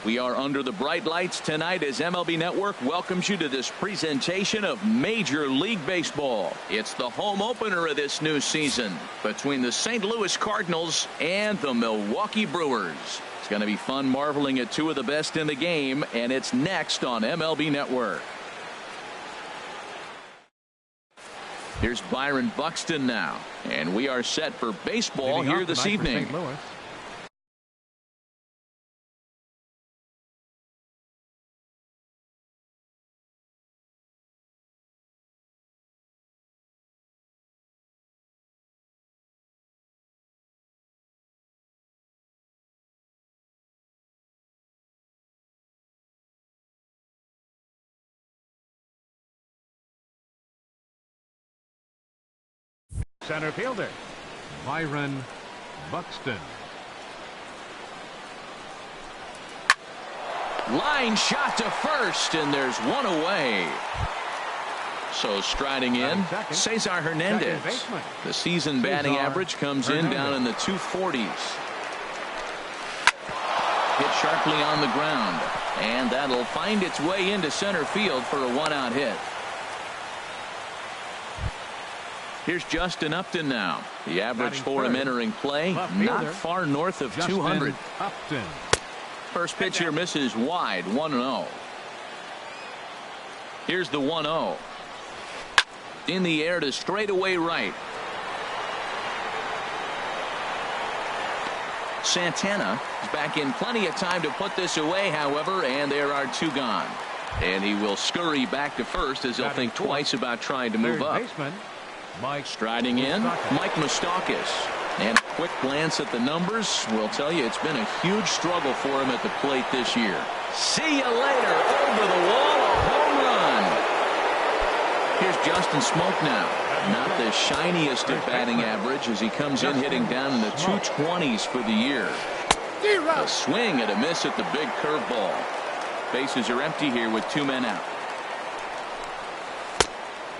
We are under the bright lights tonight as MLB Network welcomes you to this presentation of Major League Baseball. It's the home opener of this new season between the St. Louis Cardinals and the Milwaukee Brewers. It's going to be fun marveling at two of the best in the game, and it's next on MLB Network. Here's Byron Buxton now, and we are set for baseball here this evening. Center fielder, Byron Buxton. Line shot to first, and there's one away. So striding in, Cesar Hernandez. The season batting average comes in down in the 240s. Hit sharply on the ground, and that'll find its way into center field for a one-out hit. Here's Justin Upton now. The average for him entering play, not far north of 200. Upton. First pitch here misses wide, 1-0. Here's the 1-0. In the air to straightaway right. Santana is back in plenty of time to put this away, however, and there are two gone. And he will scurry back to first as he'll think twice about trying to move up. Striding in, Mike Moustakas. And a quick glance at the numbers will tell you it's been a huge struggle for him at the plate this year. See you later. Over the wall, a home run. Here's Justin Smoke now. Not the shiniest of batting average as he comes in hitting down in the 220s for the year. A swing and a miss at the big curveball. Bases are empty here with two men out.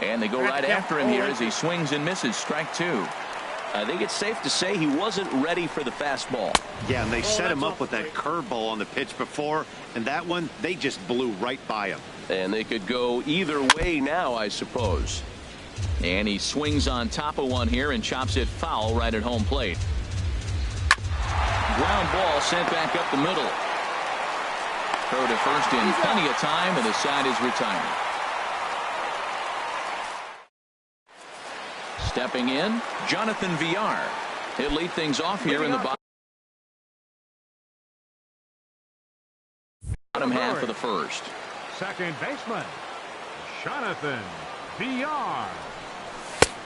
And they go right after him here as he swings and misses. Strike two. I think it's safe to say he wasn't ready for the fastball. Yeah, and they set him up with that curveball on the pitch before, and that one, they just blew right by him. And they could go either way now, I suppose. And he swings on top of one here and chops it foul right at home plate. Ground ball sent back up the middle. Throw to first in plenty of time, and the side is retired. Stepping in, Jonathan Villar. He'll lead things off here in the bottom half of the first. Second baseman, Jonathan Villar.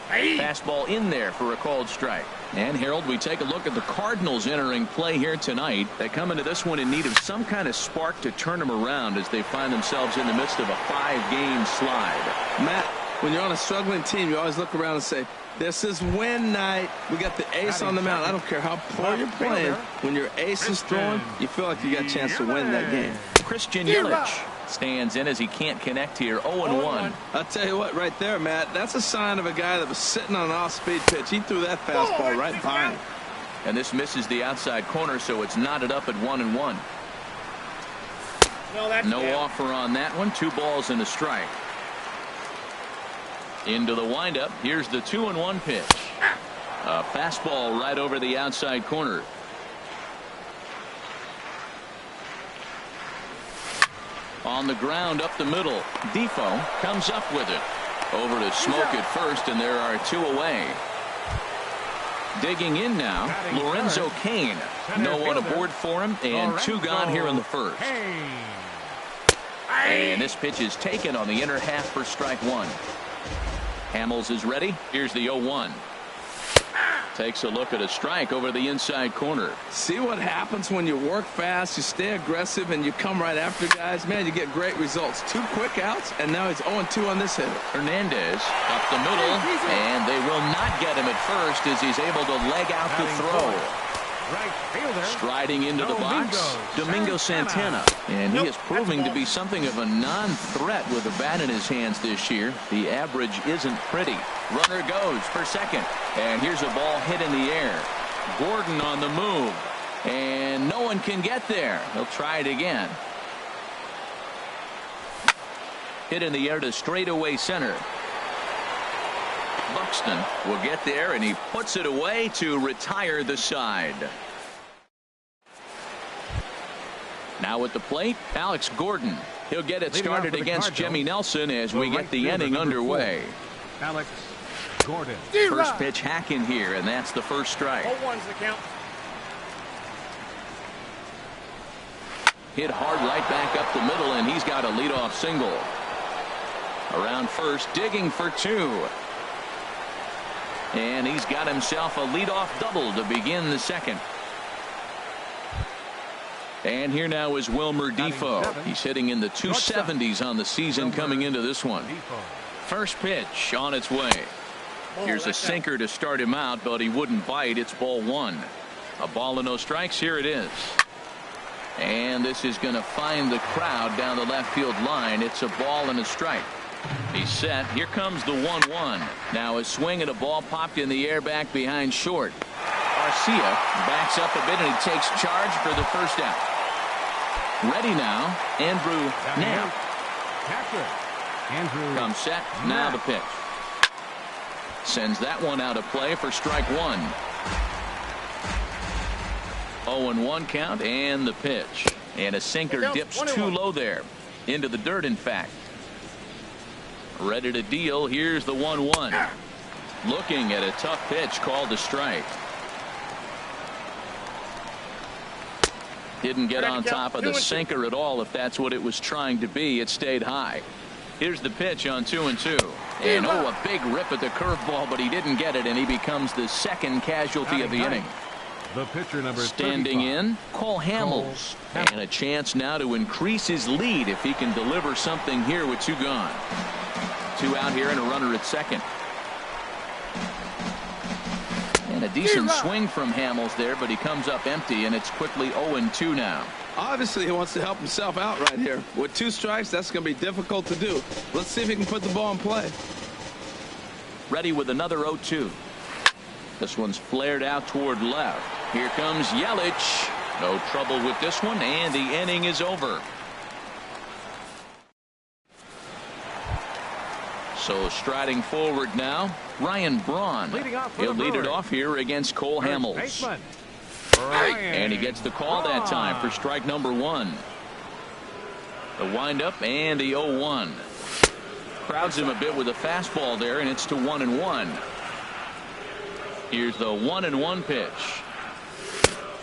Fastball in there for a called strike. And Harold, we take a look at the Cardinals entering play here tonight. They come into this one in need of some kind of spark to turn them around as they find themselves in the midst of a 5-game slide. Matt, when you're on a struggling team, you always look around and say, this is win night. We got the ace on the mound. I don't care how poor you're playing. When your ace is throwing, you feel like you got a chance to win that game. Christian Yelich stands in as he can't connect here. 0-1. I'll tell you what, right there, Matt, that's a sign of a guy that was sitting on an off-speed pitch. He threw that fastball right by him. And this misses the outside corner, so it's knotted up at 1-1. No offer on that one. 2 balls and a strike. Into the windup. Here's the 2-1 pitch. A fastball right over the outside corner. On the ground up the middle. Defoe comes up with it. Over to Smoke at first, and there are 2 away. Digging in now, Lorenzo Cain. No one aboard for him, and 2 gone here in the first. And this pitch is taken on the inner half for strike 1. Hamels is ready. Here's the 0-1. Takes a look at a strike over the inside corner. See what happens when you work fast, you stay aggressive, and you come right after guys? Man, you get great results. 2 quick outs, and now he's 0-2 on this hitter. Hernandez up the middle, and they will not get him at first as he's able to leg out the throw. Striding into the box, Domingo Santana. And he is proving to be something of a non-threat with a bat in his hands this year. The average isn't pretty. Runner goes for second. And here's a ball hit in the air. Gordon on the move. And no one can get there. He'll try it again. Hit in the air to straightaway center. Buxton will get there, and he puts it away to retire the side. Now at the plate, Alex Gordon. He'll get it started against Jimmy Nelson as we get the inning underway. Alex Gordon. First pitch hack in here, and that's the first strike. 0-1's the count. Hit hard right back up the middle, and he's got a leadoff single. Around first, digging for two. And he's got himself a leadoff double to begin the second. And here now is Wilmer Defoe. He's hitting in the 270s on the season coming into this one. First pitch on its way. Here's a sinker to start him out, but he wouldn't bite. It's ball one. A ball and no strikes. Here it is. And this is going to find the crowd down the left field line. It's a ball and a strike. He's set. Here comes the 1-1. Now a swing and a ball popped in the air back behind short. Garcia backs up a bit, and he takes charge for the first out. Ready now, Andrew Knapp. Comes set. Now the pitch. Sends that one out of play for strike one. 0-1 count, and the pitch. And a sinker dips too low there. Into the dirt, in fact. Ready to deal. Here's the 1-1. Looking at a tough pitch called a strike. Didn't get on top of the sinker at all, if that's what it was trying to be. It stayed high. Here's the pitch on 2-2. And oh, a big rip at the curveball, but he didn't get it, and he becomes the second casualty of the inning. The pitcher number standing 35. in, Cole Hamels. And a chance now to increase his lead if he can deliver something here with two gone. Two out here and a runner at second. And a decent swing from Hamels there, but he comes up empty, and it's quickly 0-2 now. Obviously, he wants to help himself out right here. With two strikes, that's going to be difficult to do. Let's see if he can put the ball in play. Ready with another 0-2. This one's flared out toward left. Here comes Yelich. No trouble with this one, and the inning is over. So striding forward now, Ryan Braun. He'll lead it off here against Cole Hamels. And he gets the call that time for strike number one. The windup and the 0-1. Crowds him a bit with a fastball there, and it's to 1-1. Here's the 1-1 pitch.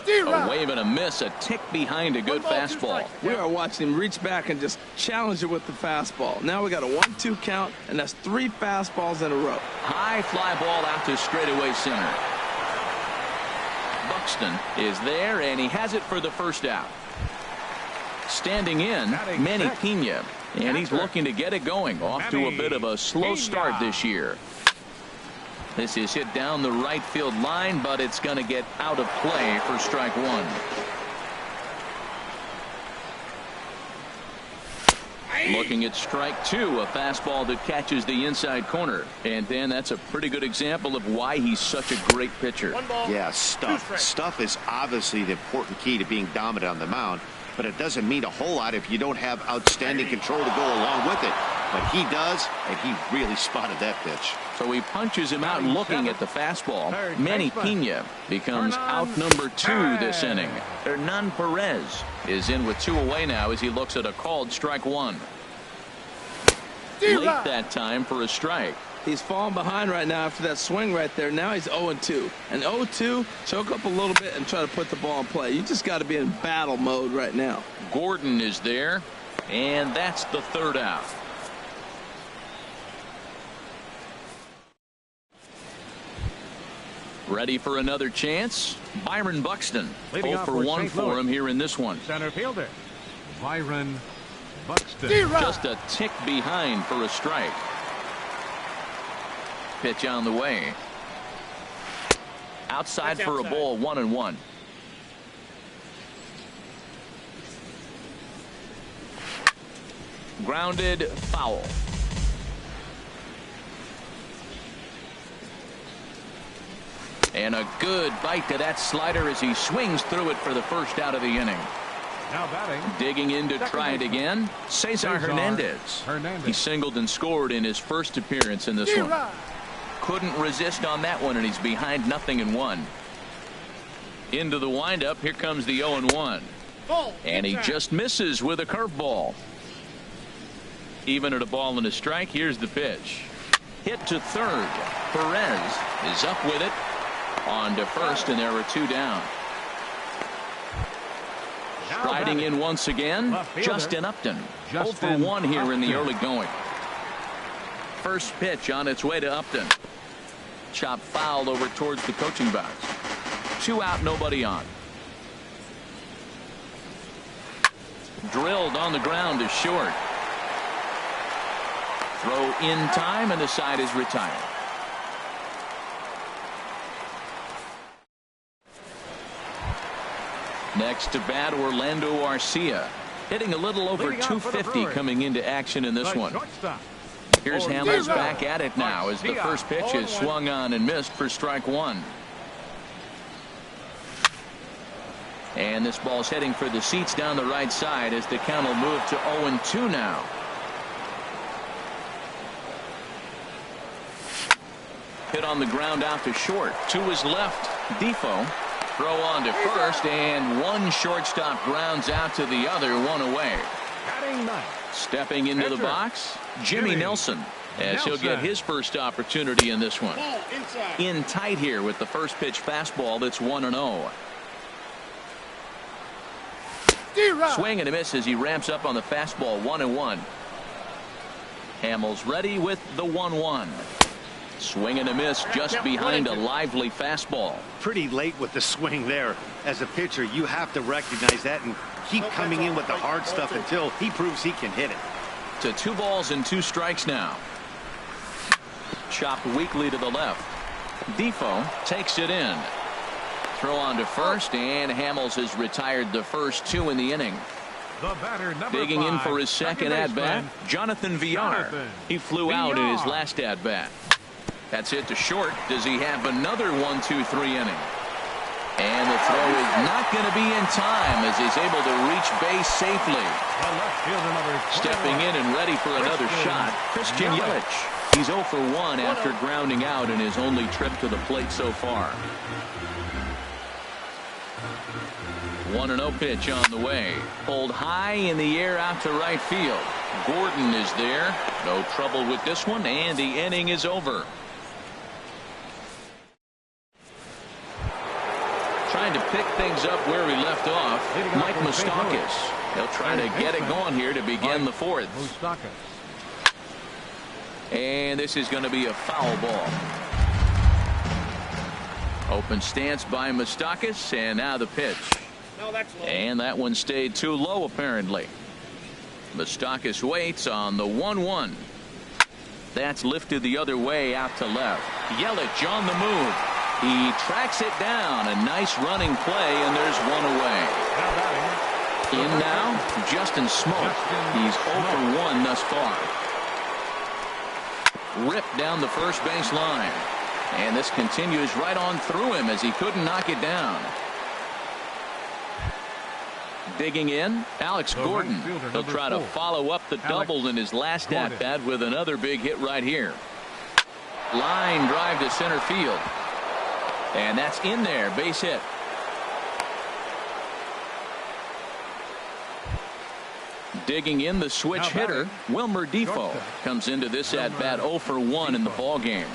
A wave and a miss, a tick behind a good fastball. We are watching him reach back and just challenge it with the fastball. Now we got a 1-2 count, and that's 3 fastballs in a row. High fly ball out to straightaway center. Buxton is there, and he has it for the first out. Standing in, Manny Pena, and he's looking to get it going. Off to a bit of a slow start this year. This is hit down the right field line, but it's going to get out of play for strike one. Looking at strike two, a fastball that catches the inside corner. And Dan, that's a pretty good example of why he's such a great pitcher. Yeah, stuff. Stuff is obviously the important key to being dominant on the mound, but it doesn't mean a whole lot if you don't have outstanding control to go along with it. But he does, and he really spotted that pitch. So he punches him out looking at the fastball. Manny Pena becomes out number 2 this inning. Hernan Perez is in with 2 away now as he looks at a called strike one. Late that time for a strike. He's falling behind right now after that swing right there. Now he's 0-2. And 0-2, choke up a little bit and try to put the ball in play. You just got to be in battle mode right now. Gordon is there, and that's the third out. Ready for another chance? Byron Buxton. 0 for 1 for him here in this one. Center fielder, Byron Buxton. Just a tick behind for a strike. Pitch on the way. Outside for a ball, 1-1. Grounded foul. And a good bite to that slider as he swings through it for the first out of the inning. Now batting. Digging in to try it again, Cesar Hernandez. He singled and scored in his first appearance in this one. Couldn't resist on that one, and he's behind 0-1. Into the windup, here comes the 0-1. And he just misses with a curveball. Even at a ball and a strike, here's the pitch. Hit to third. Perez is up with it. On to first, and there are 2 down. Striding in once again, Justin Upton. 0-for-1 here in the early going. First pitch on its way to Upton. Chop fouled over towards the coaching box. 2 out, nobody on. Drilled on the ground to short. Throw in time, and the side is retired. Next to bat, Orlando Arcia. Hitting a little over 250 coming into action in this one. Here's Hamels back at it now as the first pitch is swung on and missed for strike 1. And this ball's heading for the seats down the right side as the count will move to 0-2 now. Hit on the ground out to short. To his left, Defoe. Throw on to first, and one shortstop grounds out to the other, 1 away. Stepping into the box, Jimmy Nelson, as he'll get his first opportunity in this one. In tight here with the first pitch fastball that's 1-0. Swing and a miss as he ramps up on the fastball, 1-1. Hamels ready with the 1-1. Swing and a miss just behind a lively fastball. Pretty late with the swing there. As a pitcher, you have to recognize that and keep coming in with the hard stuff until he proves he can hit it. To 2 balls and 2 strikes now. Chopped weakly to the left. Defoe takes it in. Throw on to first, and Hamels has retired the first 2 in the inning. Digging in for his second at-bat, Jonathan Villar. He flew out in his last at-bat. That's hit to short. Does he have another 1-2-3 inning? And the throw is not going to be in time as he's able to reach base safely. Stepping in and ready for another shot, Christian Yelich. He's 0-for-1 after grounding out in his only trip to the plate so far. 1-0 pitch on the way. Pulled high in the air out to right field. Gordon is there. No trouble with this one, and the inning is over. Trying to pick things up where we left off, Mike Moustakas. He'll try to get it going here to begin the 4th. And this is going to be a foul ball. Open stance by Moustakas, and now the pitch. And that one stayed too low apparently. Moustakas waits on the 1-1. That's lifted the other way out to left. Yelich on the move. He tracks it down. A nice running play, and there's 1 away. In now, Justin Smoke. He's 0-for-1 thus far. Ripped down the first base line. And this continues right on through him as he couldn't knock it down. Digging in, Alex Gordon. He'll try to follow up the double in his last at-bat with another big hit right here. Line drive to center field. And that's in there, base hit. Digging in, the switch hitter, Wilmer Defoe, comes into this at-bat 0-for-1 in the ballgame.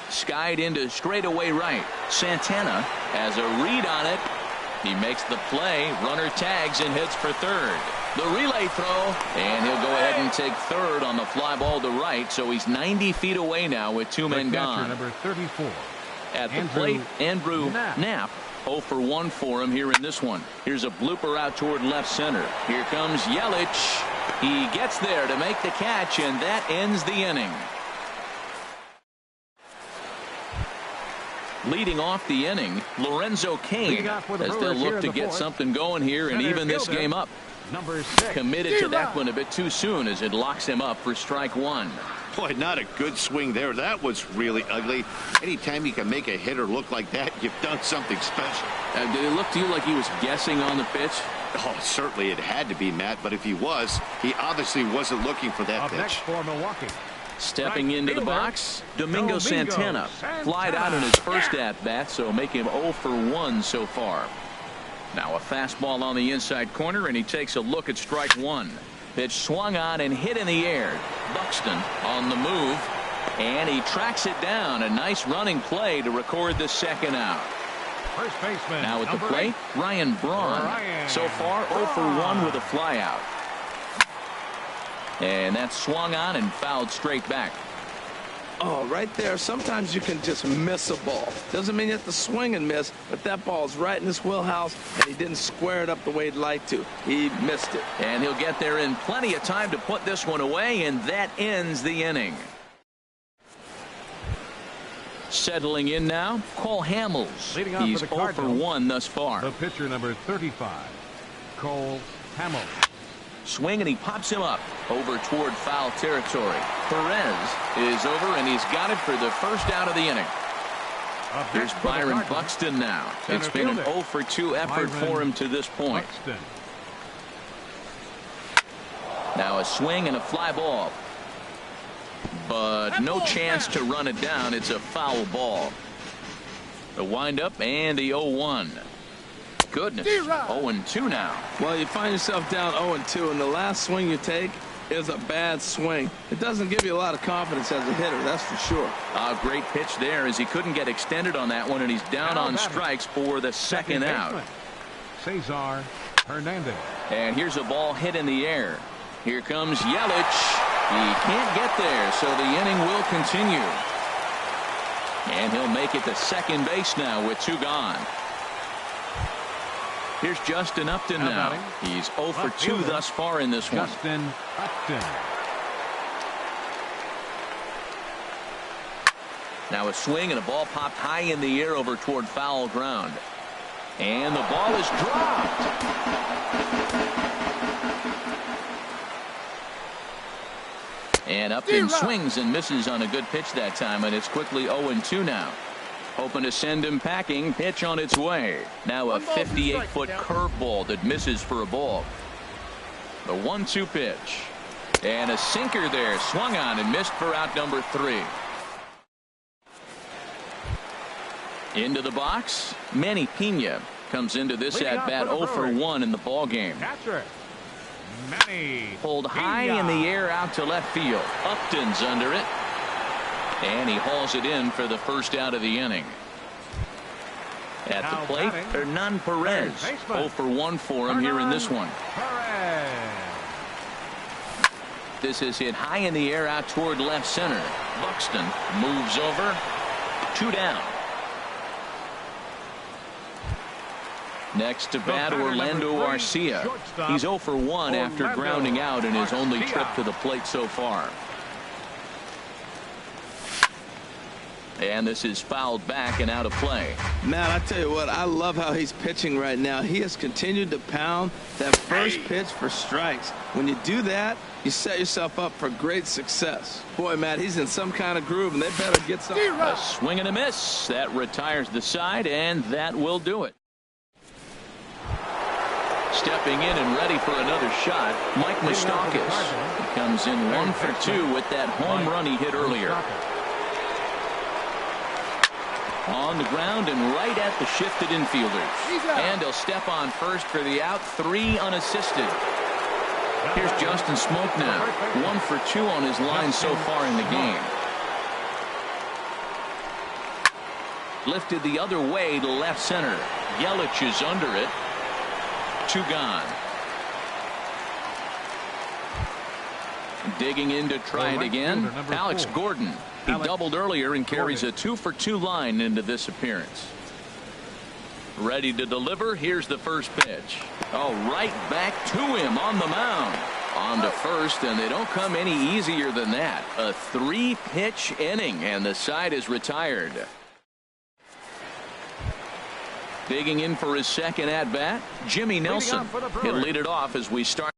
Skied into straightaway right. Santana has a read on it. He makes the play. Runner tags and hits for third. The relay throw, and he'll go ahead and take third on the fly ball to right. So he's 90 feet away now with 2 men gone. Number 34. At the plate, Andrew Knapp. 0-for-1 for him here in this one. Here's a blooper out toward left center. Here comes Yelich. He gets there to make the catch, and that ends the inning. Leading off the inning, Lorenzo Cain, as they'll look to get something going here and even this game up. Committed to that one a bit too soon as it locks him up for strike 1. Boy, not a good swing there. That was really ugly. Anytime you can make a hitter look like that, you've done something special. Did it look to you like he was guessing on the pitch? Oh, certainly it had to be, Matt, but if he was, he obviously wasn't looking for that Up pitch. next for Milwaukee. Stepping into the box, Domingo Santana flied out in his first at-bat, so make him 0 for 1 so far. Now a fastball on the inside corner, and he takes a look at strike one. Pitch swung on and hit in the air. Buxton on the move, and he tracks it down. A nice running play to record the second out. First baseman. Now at the plate, Ryan Braun. So far 0 for 1 with a flyout. And that's swung on and fouled straight back. Oh, right there. Sometimes you can just miss a ball. Doesn't mean you have to swing and miss, but that ball's right in his wheelhouse, and he didn't square it up the way he'd like to. He missed it. And he'll get there in plenty of time to put this one away, and that ends the inning. Settling in now, Cole Hamels. He's 0 for 1 thus far. The pitcher number 35, Cole Hamels. Swing, and he pops him up over toward foul territory. Perez is over, and he's got it for the first out of the inning. Here's Byron Buxton now. It's been an 0 for 2 effort for him to this point. Now a swing and a fly ball. But no chance to run it down. It's a foul ball. The windup and the 0-1. Goodness, 0-2 now. Well, you find yourself down 0-2, and the last swing you take is a bad swing. It doesn't give you a lot of confidence as a hitter, that's for sure. A great pitch there as he couldn't get extended on that one, and he's down on strikes for the second out. Cesar Hernandez. And here's a ball hit in the air. Here comes Yelich. He can't get there, so the inning will continue. And he'll make it to second base now with 2 gone. Here's Justin Upton now. He's 0 for 2 thus far in this one. Justin Upton. Now a swing, and a ball popped high in the air over toward foul ground. And the ball is dropped. And Upton swings and misses on a good pitch that time, and it's quickly 0-2 now. Hoping to send him packing. Pitch on its way. Now a 58-foot curveball that misses for a ball. The 1-2 pitch. And a sinker there. Swung on and missed for out number 3. Into the box. Manny Pena comes into this at-bat 0 for 1 in the ball game. Pulled high in the air out to left field. Upton's under it. And he hauls it in for the first out of the inning. At the plate, Hernan Perez. 0 for 1 for him here in this one. This is hit high in the air out toward left center. Buxton moves over. 2 down. Next to bat, Orlando Arcia. He's 0 for 1 after grounding out in his only trip to the plate so far. And this is fouled back and out of play. Matt, I tell you what, I love how he's pitching right now. He has continued to pound that first pitch for strikes. When you do that, you set yourself up for great success. Boy, Matt, he's in some kind of groove, and they better get some. A swing and a miss. That retires the side, and that will do it. Stepping in and ready for another shot, Mike Moustakas. He comes in 1 for 2 with that home run he hit earlier. On the ground and right at the shifted infielders. And he'll step on first for the out. 3 unassisted. Here's Justin Smoak now. 1 for 2 on his line so far in the game. Lifted the other way to left center. Yelich is under it. 2 gone. Digging in to try it again. Alex Gordon. He doubled earlier and carries a 2 for 2 line into this appearance. Ready to deliver. Here's the first pitch. Oh, right back to him on the mound. On to first, and they don't come any easier than that. A 3-pitch inning, and the side is retired. Digging in for his second at-bat, Jimmy Nelson. He'll lead it off as we start.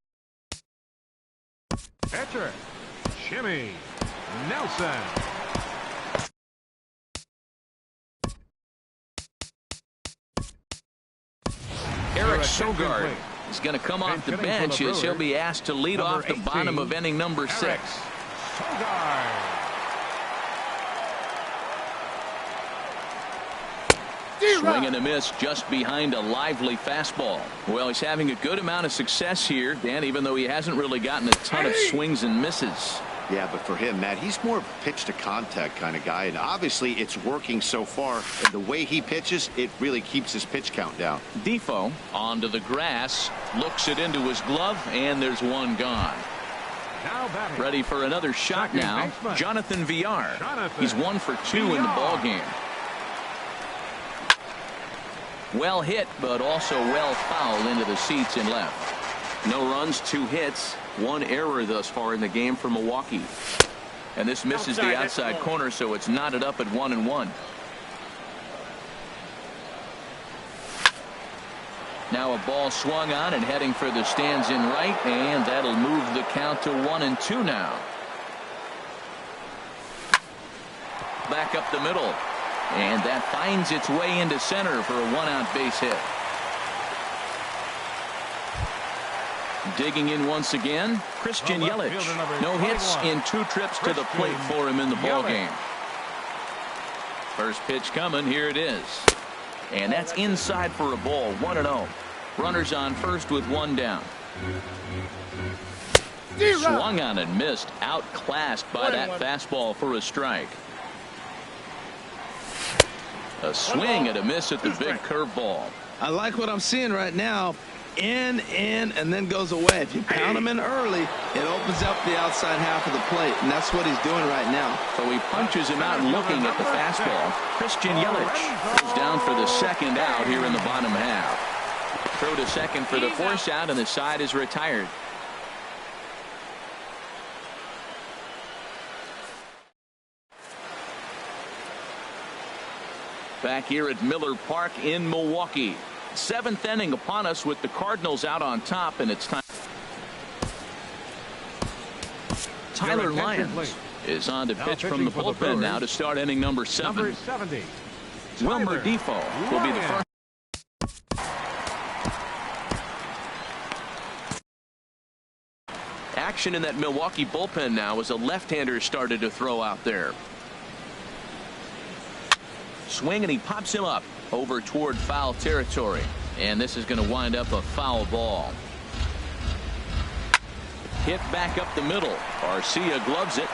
Pitcher, Jimmy Nelson. Eric Sogard is going to come off the bench as he'll be asked to lead off the bottom of inning number 6. Sogard. Swing and a miss just behind a lively fastball. Well, he's having a good amount of success here, Dan, even though he hasn't really gotten a ton of swings and misses. Yeah, but for him, Matt, he's more of a pitch to contact kind of guy, and obviously it's working so far. And the way he pitches, it really keeps his pitch count down. Defoe onto the grass, looks it into his glove, and there's one gone. Ready for another shot now. Jonathan Villar. He's 1 for 2 in the ball game. Well hit, but also well fouled into the seats and left. No runs, 2 hits, 1 error thus far in the game for Milwaukee. And this misses the outside corner, so it's knotted up at 1-1. Now a ball swung on and heading for the stands in right, and that'll move the count to 1-2 now. Back up the middle. And that finds its way into center for a 1-out base hit. Digging in once again, Christian Yelich. No hits in 2 trips to the plate for him in the ball game. First pitch coming, here it is. And that's inside for a ball, 1-0. Runners on first with 1 down. Swung on and missed, outclassed by that fastball for a strike. A swing and a miss at the big curveball. I like what I'm seeing right now. In, and then goes away. If you pound him in early, it opens up the outside half of the plate, and that's what he's doing right now. So he punches him out looking at the fastball. Christian Yelich goes down for the 2nd out here in the bottom half. Throw to second for the force out, and the side is retired. Back here at Miller Park in Milwaukee. 7th inning upon us with the Cardinals out on top, and it's time. Tyler Lyons is on to pitch from the bullpen now to start inning number 7. Number 70. Wilmer Defoe will be the first. Action in that Milwaukee bullpen now as a left-hander started to throw out there. Swing, and he pops him up over toward foul territory, and this is going to wind up a foul ball. Hit back up the middle. Garcia gloves it,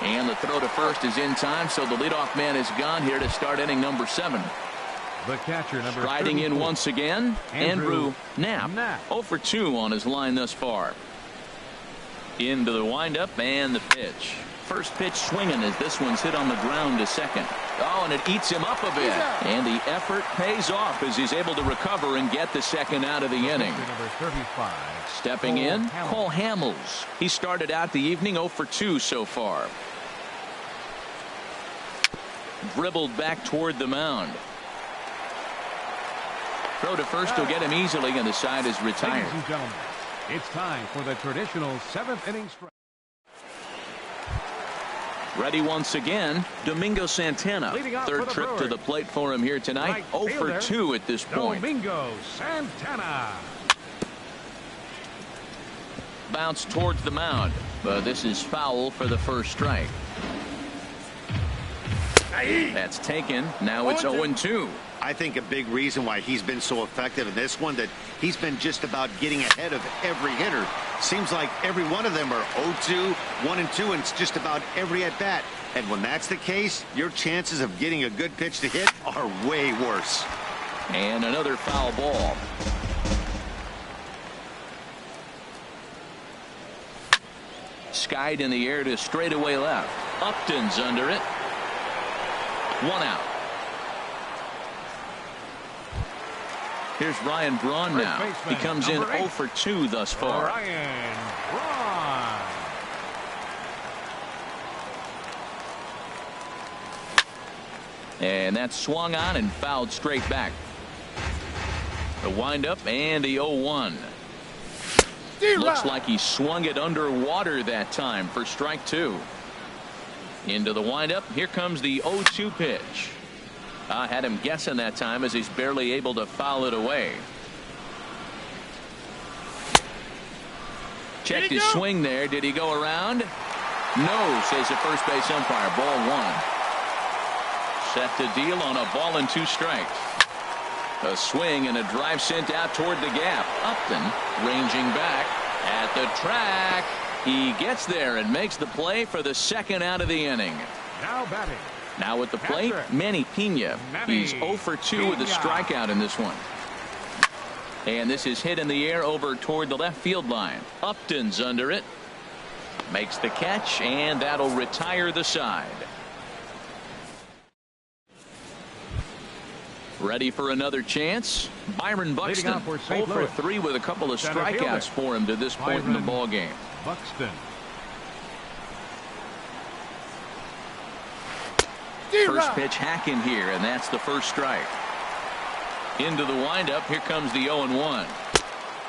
and the throw to first is in time, so the leadoff man is gone here to start inning number 7. The catcher, number Striding 34. in once again, Andrew Knapp. 0 for 2 on his line thus far. Into the windup and the pitch. First pitch swinging as this one's hit on the ground to second. Oh, and it eats him up a bit. And the effort pays off as he's able to recover and get the 2nd out of the inning. Number 35. Stepping in, Cole Hamels. He started out the evening 0 for 2 so far. Dribbled back toward the mound. Throw to first will get him easily, and the side is retired. Ladies and gentlemen, it's time for the traditional 7th inning strike. Ready once again, Domingo Santana. 3rd trip to the plate for him here tonight. 0 for 2 at this point. Domingo Santana. Bounce towards the mound, but this is foul for the first strike. That's taken. Now it's 0-2. I think a big reason why he's been so effective in this one, that he's been just about getting ahead of every hitter. Seems like every one of them are 0-2, 1-2, and it's just about every at bat. And when that's the case, your chances of getting a good pitch to hit are way worse. And another foul ball. Skied in the air to straightaway left. Upton's under it. 1 out. Here's Ryan Braun now. He comes in 0 for 2 thus far. Ryan Braun. And that's swung on and fouled straight back. The windup and the 0-1. Looks like he swung it underwater that time for strike 2. Into the windup. Here comes the 0-2 pitch. Had him guessing that time as he's barely able to foul it away. Checked his swing there. Did he go around? No, says the first base umpire. Ball one. Set to deal on a ball and 2 strikes. A swing and a drive sent out toward the gap. Upton ranging back at the track. He gets there and makes the play for the second out of the inning. Now batting. Now at the plate, Manny Pena. He's 0 for 2 with a strikeout in this one. And this is hit in the air over toward the left field line. Upton's under it. Makes the catch, and that'll retire the side. Ready for another chance. Byron Buxton 0 for 3 with a couple of strikeouts for him to this point in the ball game. Buxton. First pitch hacking here, and that's the first strike. Into the windup. Here comes the 0-1.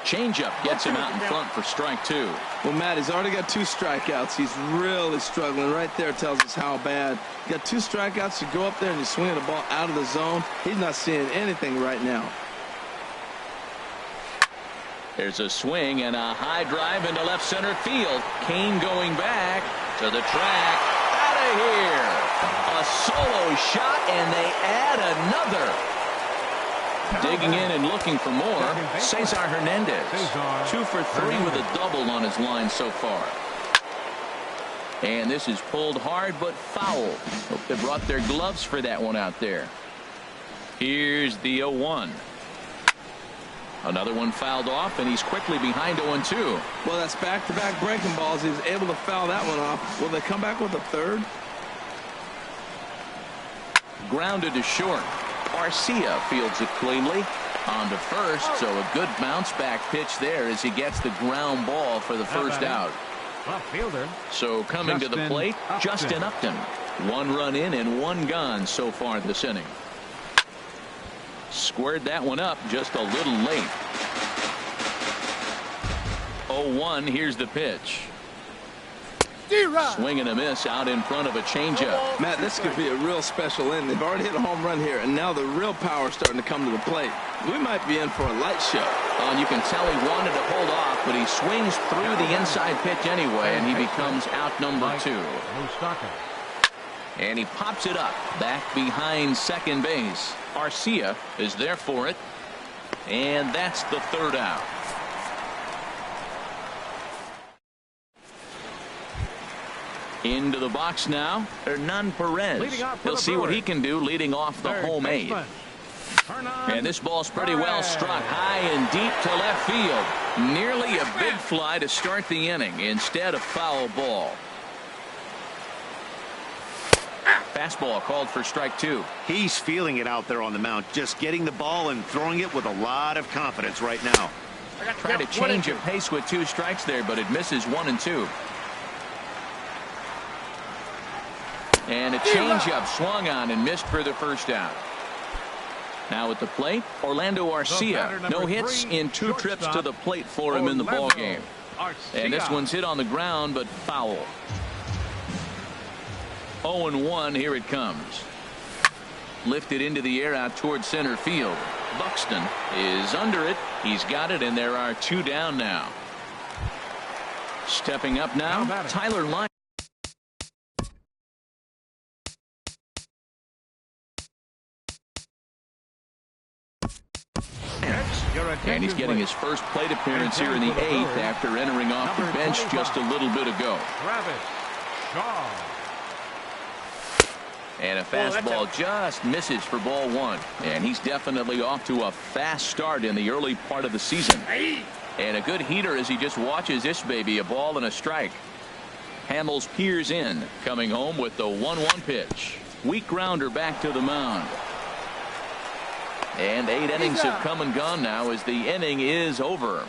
Changeup gets him out in front for strike 2. Well, Matt, he's already got 2 strikeouts. He's really struggling. Right there tells us how bad. You got 2 strikeouts. You go up there and you swing the ball out of the zone. He's not seeing anything right now. There's a swing and a high drive into left center field. Kane going back to the track. Out of here. A solo shot, and they add another. Digging in and looking for more, Cesar Hernandez. 2 for 3 with a double on his line so far. And this is pulled hard but foul. Hope they brought their gloves for that one out there. Here's the 0-1. Another one fouled off, and he's quickly behind 0-2. Well, that's back-to-back breaking balls. He was able to foul that one off. Will they come back with a third? Grounded to short. Garcia fields it cleanly. On to first, so a good bounce back pitch there as he gets the ground ball for the first out. So coming to the plate, Justin Upton. 1 run in and 1 gone so far this inning. Squared that one up just a little late. 0-1. Here's the pitch. Swing and a miss out in front of a changeup. Matt, this could be a real special inning. They've already hit a home run here, and now the real power is starting to come to the plate. We might be in for a light show. And you can tell he wanted to hold off, but he swings through the inside pitch anyway, and he becomes out number 2. And he pops it up back behind second base. Garcia is there for it, and that's the third out. Into the box now, Hernan Perez. He'll see what he can do leading off the home 8. And this ball's pretty well struck high and deep to left field. Nearly a big fly to start the inning. Instead, a foul ball. Fastball called for strike 2. He's feeling it out there on the mound, just getting the ball and throwing it with a lot of confidence right now. Try to change of pace with 2 strikes there, but it misses 1 and 2. And a changeup swung on and missed for the first out. Now at the plate, Orlando Arcia. No hits in 2 trips to the plate for him in the ball game. And this one's hit on the ground, but foul. 0-1. Here it comes. Lifted into the air out towards center field. Buxton is under it. He's got it, and there are 2 down now. Stepping up now, Tyler Line. And he's getting his first plate appearance here in the 8th after entering off the bench just a little bit ago. And a fastball just misses for ball 1. And he's definitely off to a fast start in the early part of the season. And a good heater as he just watches this baby, a ball and a strike. Hamels peers in, coming home with the 1-1 pitch. Weak grounder back to the mound. And 8 innings have come and gone now as the inning is over.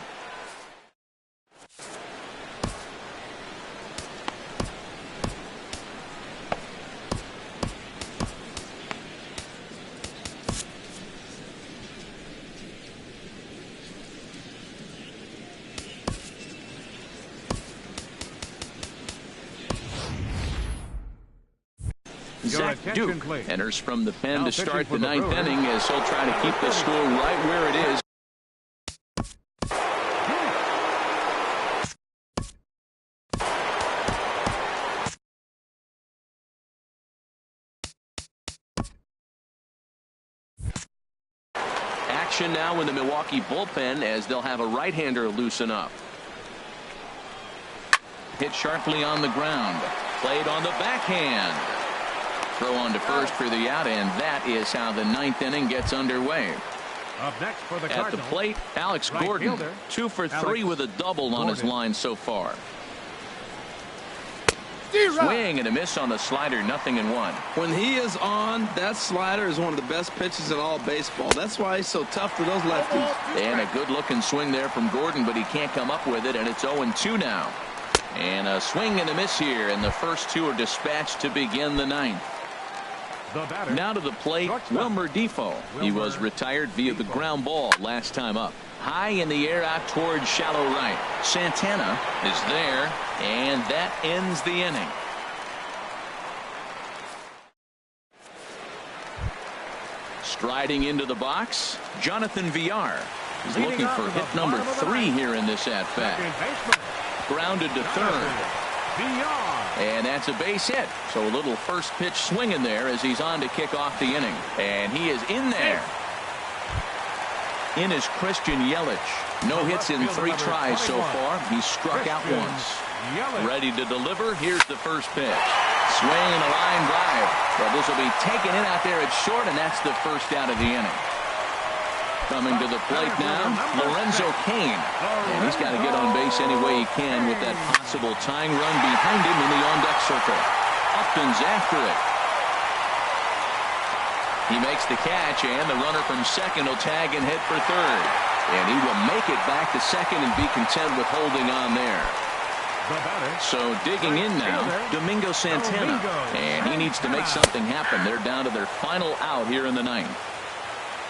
Zach attention, Duke please. enters from the pen Now to pitching start for the the ninth Brewers. inning as he'll try to keep the score right where it is. Action now in the Milwaukee bullpen as they'll have a right-hander loosen up. Hit sharply on the ground. Played on the backhand. Throw on to first for the out, and that is how the ninth inning gets underway. Up next for the At the Cardinals, plate, Alex right Gordon, fielder, 2 for 3 Alex with a double on his Gordon. line so far. Swing and a miss on the slider, 0-1. When he is on, that slider is one of the best pitches in all baseball. That's why he's so tough to those lefties. And a good-looking swing there from Gordon, but he can't come up with it, and it's 0-2 now. And a swing and a miss here, and the first two are dispatched to begin the ninth. The batter, Now to the plate, Wilmer Defoe. He was retired via the ground ball last time up. High in the air out towards shallow right. Santana is there, and that ends the inning. Striding into the box, Jonathan Villar is looking for hit number 3 here in this at-bat. second baseman, Grounded to third. Villar. And that's a base hit. So a little first pitch swing in there as he's on to kick off the inning. And he is in there. In is Christian Yelich. No hits in 3 tries so far. He struck out once. Ready to deliver. Here's the first pitch. Swing and a line drive. But this will be taken in out there at short, and that's the first out of the inning. Coming to the plate now, Lorenzo Cain. And he's got to get on base any way he can with that possible tying run behind him in the on-deck circle. Upton's after it. He makes the catch, and the runner from second will tag and hit for third. And he will make it back to second and be content with holding on there. So digging in now, Domingo Santana. And he needs to make something happen. They're down to their final out here in the ninth.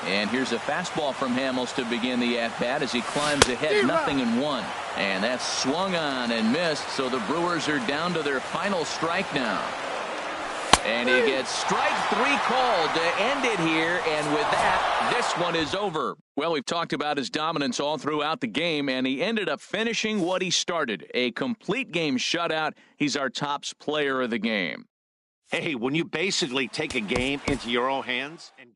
And here's a fastball from Hamels to begin the at-bat as he climbs ahead, 0-1. And that's swung on and missed, so the Brewers are down to their final strike now. And he gets strike 3 called to end it here, and with that, this one is over. Well, we've talked about his dominance all throughout the game, and he ended up finishing what he started. A complete game shutout. He's our tops player of the game. Hey, when you basically take a game into your own hands and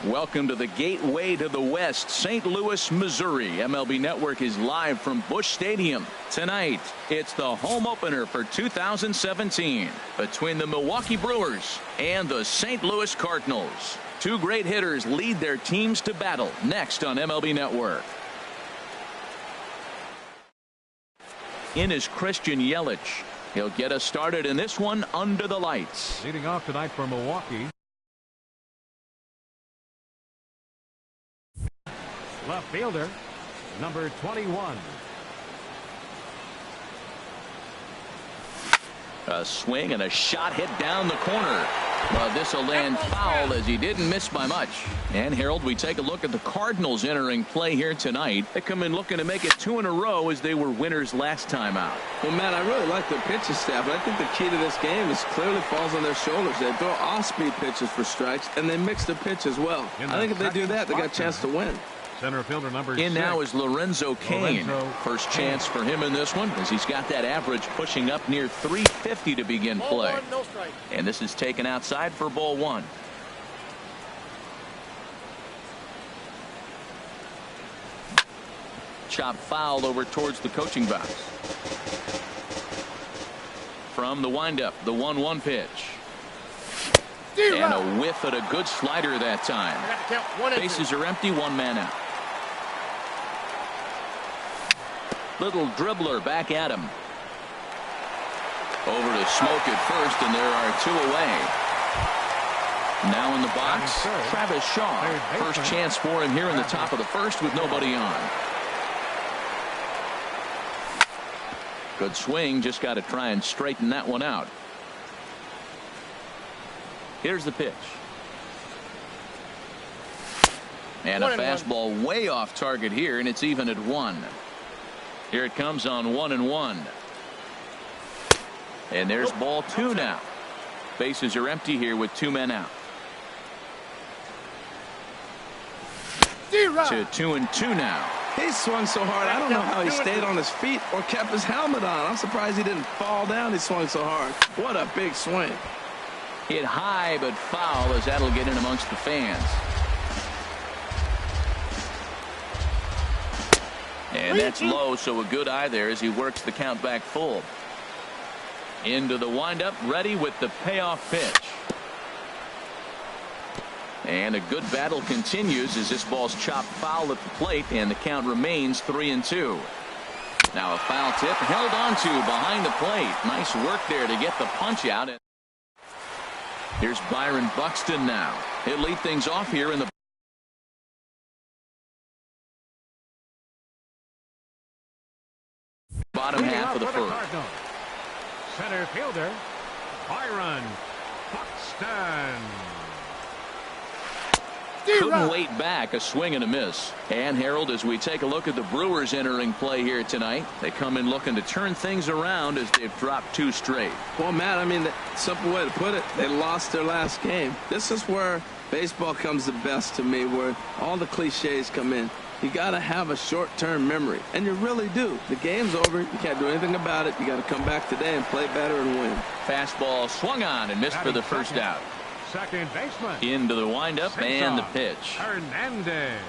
Welcome to the gateway to the West, St. Louis, Missouri. MLB Network is live from Busch Stadium. Tonight, it's the home opener for 2017 between the Milwaukee Brewers and the St. Louis Cardinals. Two great hitters lead their teams to battle next on MLB Network. In is Christian Yelich. He'll get us started in this one under the lights. Leading off tonight for Milwaukee. Left fielder, number 21. A swing and a shot hit down the corner. But this will land foul as he didn't miss by much. And Harold, we take a look at the Cardinals entering play here tonight. They come in looking to make it 2 in a row as they were winners last time out. Well, Matt, I really like the pitching staff, but I think the key to this game is clearly falls on their shoulders. They throw off-speed pitches for strikes, and they mix the pitch as well. I think if they do that, they got a chance to win. Center fielder number in 6. Now is Lorenzo Cain. First chance for him in this one as he's got that average pushing up near 350 to begin play. And this is taken outside for ball 1. Chop foul over towards the coaching box. From the windup, the 1-1 pitch. And a whiff at a good slider that time. Bases are empty, 1 man out. Little dribbler back at him. Over to Smoke at first, and there are 2 away. Now in the box, Travis Shaw. First chance for him here in the top of the first with nobody on. Good swing, just got to try and straighten that one out. Here's the pitch. And a fastball way off target here, and it's even at 1. Here it comes on 1-1. And there's ball 2 now. Bases are empty here with 2 men out. To 2-2 now. He swung so hard, I don't know how he stayed on his feet or kept his helmet on. I'm surprised he didn't fall down. He swung so hard. What a big swing. Hit high but foul as that'll get in amongst the fans. And that's low, so a good eye there as he works the count back full. Into the windup, ready with the payoff pitch. And a good battle continues as this ball's chopped foul at the plate, and the count remains 3-2. Now a foul tip held onto behind the plate. Nice work there to get the punch out. Here's Byron Buxton now. He'll lead things off here in the bottom half of the first. Center fielder, Byron Buxton. Couldn't wait back. A swing and a miss. And Harold, as we take a look at the Brewers entering play here tonight, they come in looking to turn things around as they've dropped 2 straight. Well, Matt, I mean, the simple way to put it, they lost their last game. This is where baseball comes the best to me, where all the cliches come in. You got to have a short-term memory, and you really do. The game's over. You can't do anything about it. You got to come back today and play better and win. Fastball swung on and missed for the first out. Second baseman. Into the windup and the pitch. Hernandez.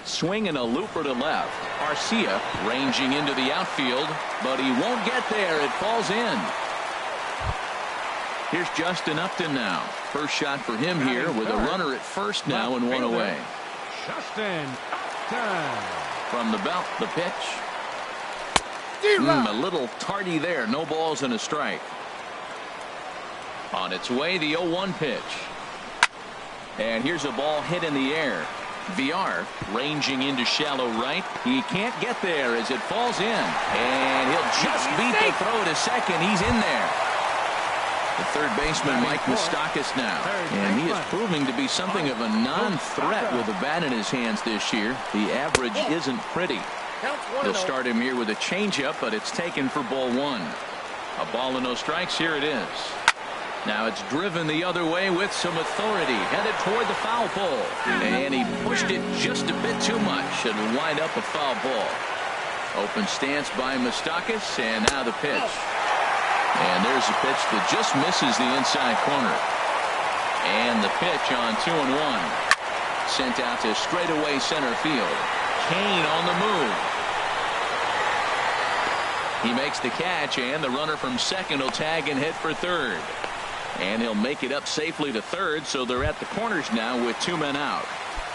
Swinging a looper to left. Garcia ranging into the outfield, but he won't get there. It falls in. Here's Justin Upton now. First shot for him here with a runner at first now and 1 away. Justin Upton. From the belt, the pitch. A little tardy there. No balls and a strike. On its way, the 0-1 pitch. And here's a ball hit in the air. VR ranging into shallow right. He can't get there as it falls in. And he'll just beat the throw to second. He's in there. The third baseman, Mike Moustakas now. And he is proving to be something of a non-threat with a bat in his hands this year. The average isn't pretty. They'll start him here with a changeup, but it's taken for ball 1. A ball and no strikes. Here it is. Now it's driven the other way with some authority, headed toward the foul pole. And he pushed it just a bit too much. It'll wind up a foul ball. Open stance by Moustakas, and now the pitch. And there's a pitch that just misses the inside corner. And the pitch on 2-1. Sent out to straightaway center field. Kane on the move. He makes the catch, and the runner from second will tag and hit for third. And he'll make it up safely to third, so they're at the corners now with 2 men out.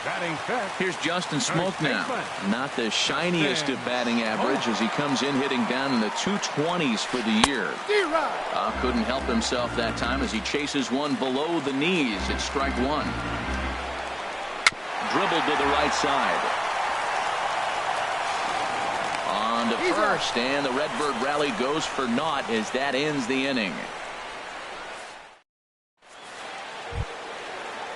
Batting fifth. Here's Justin Smoke now. Not the shiniest of batting average as he comes in hitting down in the 220s for the year. Couldn't help himself that time as he chases one below the knees. It's strike one. Dribbled to the right side. On to first, and the Redbird rally goes for naught as that ends the inning.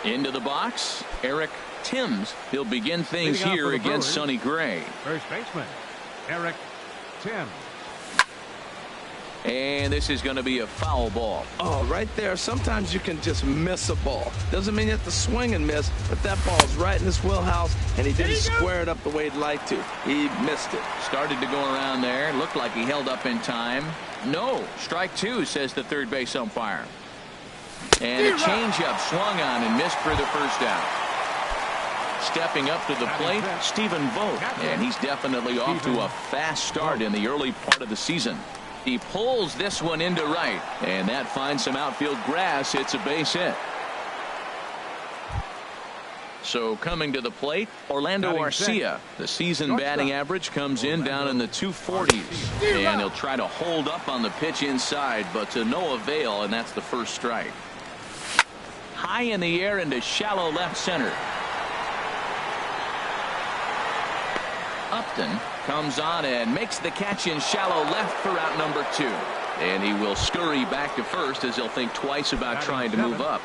Into the box, Eric Timms. He'll begin things here against Sonny Gray. First baseman, Eric Timms. And this is going to be a foul ball. Oh, right there. Sometimes you can just miss a ball. Doesn't mean you have to swing and miss, but that ball's right in his wheelhouse, and he didn't square it up the way he'd like to. He missed it. Started to go around there. Looked like he held up in time. No. Strike two, says the third base umpire. And a changeup swung on and missed for the first out. Stepping up to the plate, Stephen Vogt. And he's definitely off to a fast start in the early part of the season. He pulls this one into right, and that finds some outfield grass. It's a base hit. So coming to the plate, Orlando Arcia. The season batting average comes in down in the 240s. And he'll try to hold up on the pitch inside, but to no avail, and that's the first strike. High in the air into shallow left center. Upton comes on and makes the catch in shallow left for out number 2. And he will scurry back to first as he'll think twice about trying to move up.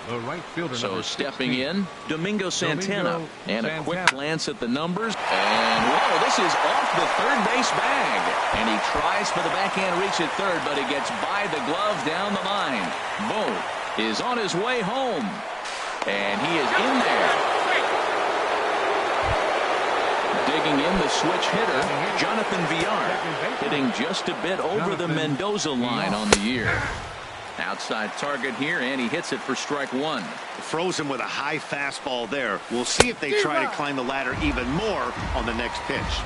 The right fielder, so stepping in, Domingo Santana. And a quick glance at the numbers. And whoa, this is off the third base bag. And he tries for the backhand reach at third, but he gets by the glove down the line. Vogt is on his way home. And he is in there. Digging in the switch hitter, Jonathan Villar, hitting just a bit over the Mendoza line on the year. Outside target here, and he hits it for strike one. Froze him with a high fastball there. We'll see if they try to climb the ladder even more on the next pitch.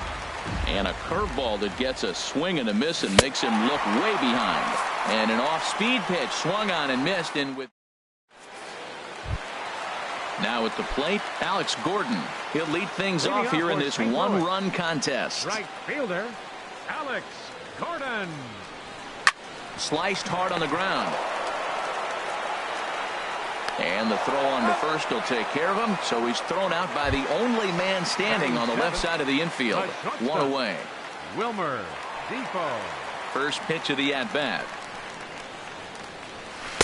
And a curveball that gets a swing and a miss and makes him look way behind. And an off-speed pitch swung on and missed. And with now at the plate, Alex Gordon. He'll lead things off here in this one-run contest. Right fielder, Alex Gordon. Sliced hard on the ground. And the throw on to first will take care of him. So he's thrown out by the only man standing on the left side of the infield. One away. Wilmer Defoe. First pitch of the at-bat.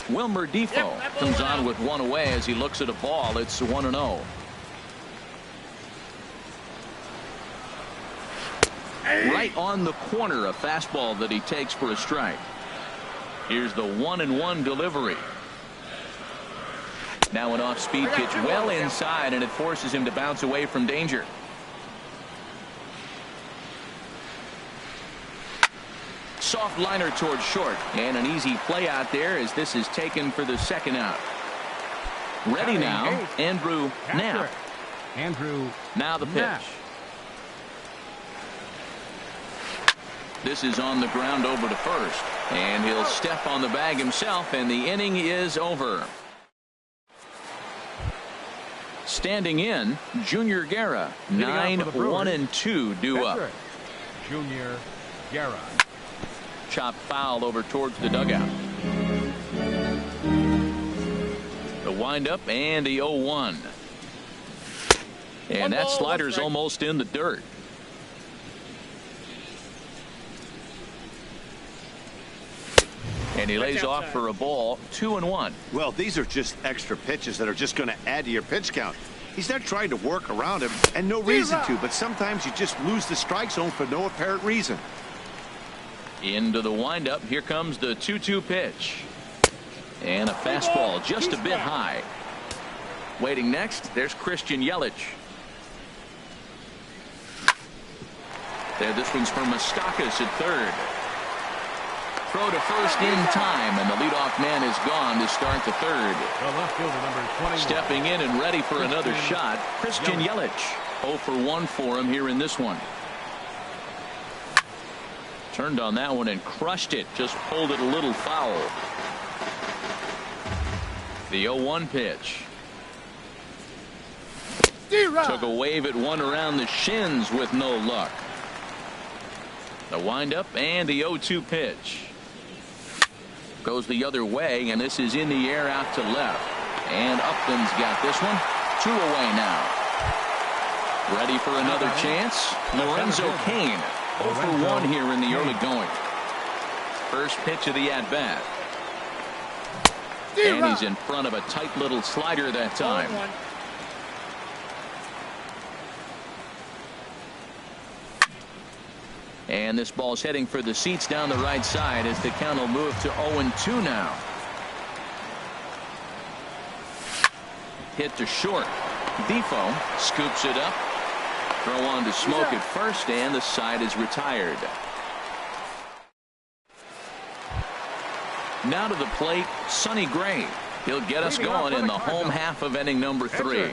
Wilmer Defoe comes on with one away as he looks at a ball. It's 1-0. Right on the corner, a fastball that he takes for a strike. Here's the 1-1 delivery. Now an off-speed pitch well inside, and it forces him to bounce away from danger. Soft liner towards short, and an easy play out there as this is taken for the second out. Ready now, Andrew Knapp. Now the pitch. This is on the ground over to first, and he'll step on the bag himself, and the inning is over. Standing in, Junior Guerra. 9-1-2 due up. Junior Guerra. Chopped foul over towards the dugout. The windup and the 0-1. And that slider's almost in the dirt. And he lays off for a ball. 2-1. Well, these are just extra pitches that are just going to add to your pitch count. He's not trying to work around him, and no reason to, but sometimes you just lose the strike zone for no apparent reason. Into the windup. Here comes the 2-2 pitch. And a fastball just a bit high. Waiting next, there's Christian Yelich. There, this one's for Moustakas at third. Throw to first in time, and the leadoff man is gone to start the third. The left fielder, number 21. Stepping in and ready for another shot, Christian Yelich. 0 for 1 for him here in this one. Turned on that one and crushed it. Just pulled it a little foul. The 0-1 pitch. Took a wave at one around the shins with no luck. The windup and the 0-2 pitch. Goes the other way, and this is in the air out to left. And Upton's got this one. 2 away now. Ready for another chance? Lorenzo Cain. 0 for 1 here in the early going. First pitch of the at-bat. And he's in front of a tight little slider that time. And this ball's heading for the seats down the right side as the count will move to 0-2 now. Hit to short. Defoe scoops it up. Throw on to Smoke at first, and the side is retired. Now to the plate, Sonny Gray. He'll get us going in the home half of inning number 3.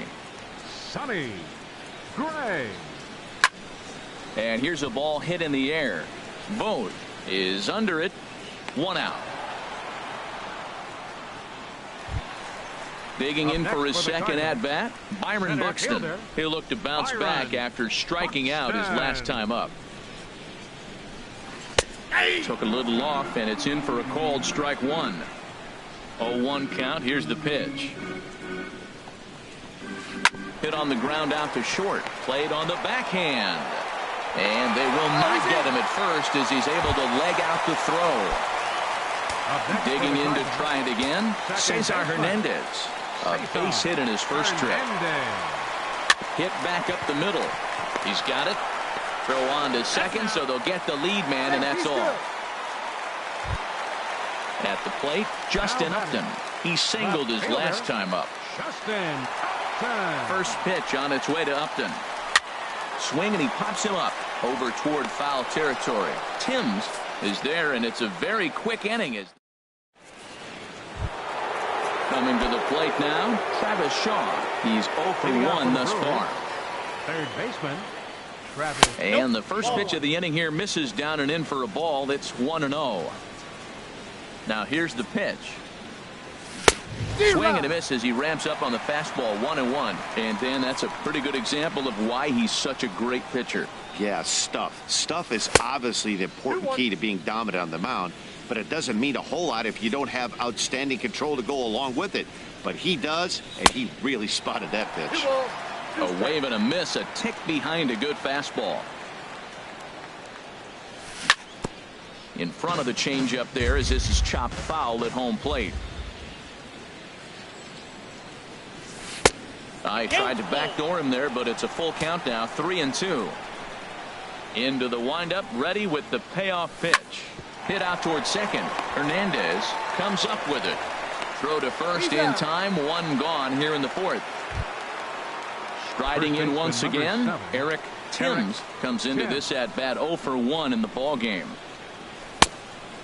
Sonny Gray. And here's a ball hit in the air. Vogt is under it. 1 out. Digging in for his second at-bat, Byron Buxton. He'll look to bounce back after striking out his last time up. Took a little off, and it's in for a called strike 1. 0-1 count. Here's the pitch. Hit on the ground out to short. Played on the backhand. And they will not get him at first as he's able to leg out the throw. Digging in to try it again, Cesar Hernandez. A base hit in his first trip. Hit back up the middle. He's got it. Throw on to second, so they'll get the lead man, and that's all. At the plate, Justin Upton. He singled his last time up. First pitch on its way to Upton. Swing, and he pops him up over toward foul territory. Timms is there, and it's a very quick inning. Coming to the plate now, Travis Shaw. He's 0 for 1 thus far. Third baseman, Travis. And the first pitch of the inning here misses down and in for a ball. That's 1-0. Now here's the pitch. Swing and a miss as he ramps up on the fastball. 1-1. And Dan, that's a pretty good example of why he's such a great pitcher. Yeah, stuff. Stuff is obviously the important key to being dominant on the mound, but it doesn't mean a whole lot if you don't have outstanding control to go along with it. But he does, and he really spotted that pitch. A wave and a miss, a tick behind a good fastball. In front of the changeup there as this is chopped foul at home plate. I tried to backdoor him there, but it's a full count now. 3-2. Into the windup, ready with the payoff pitch. Hit out towards second. Hernandez comes up with it. Throw to first in time. 1 gone here in the 4th. Striding in once again, Eric Timms comes into this at bat 0 for 1 in the ball game.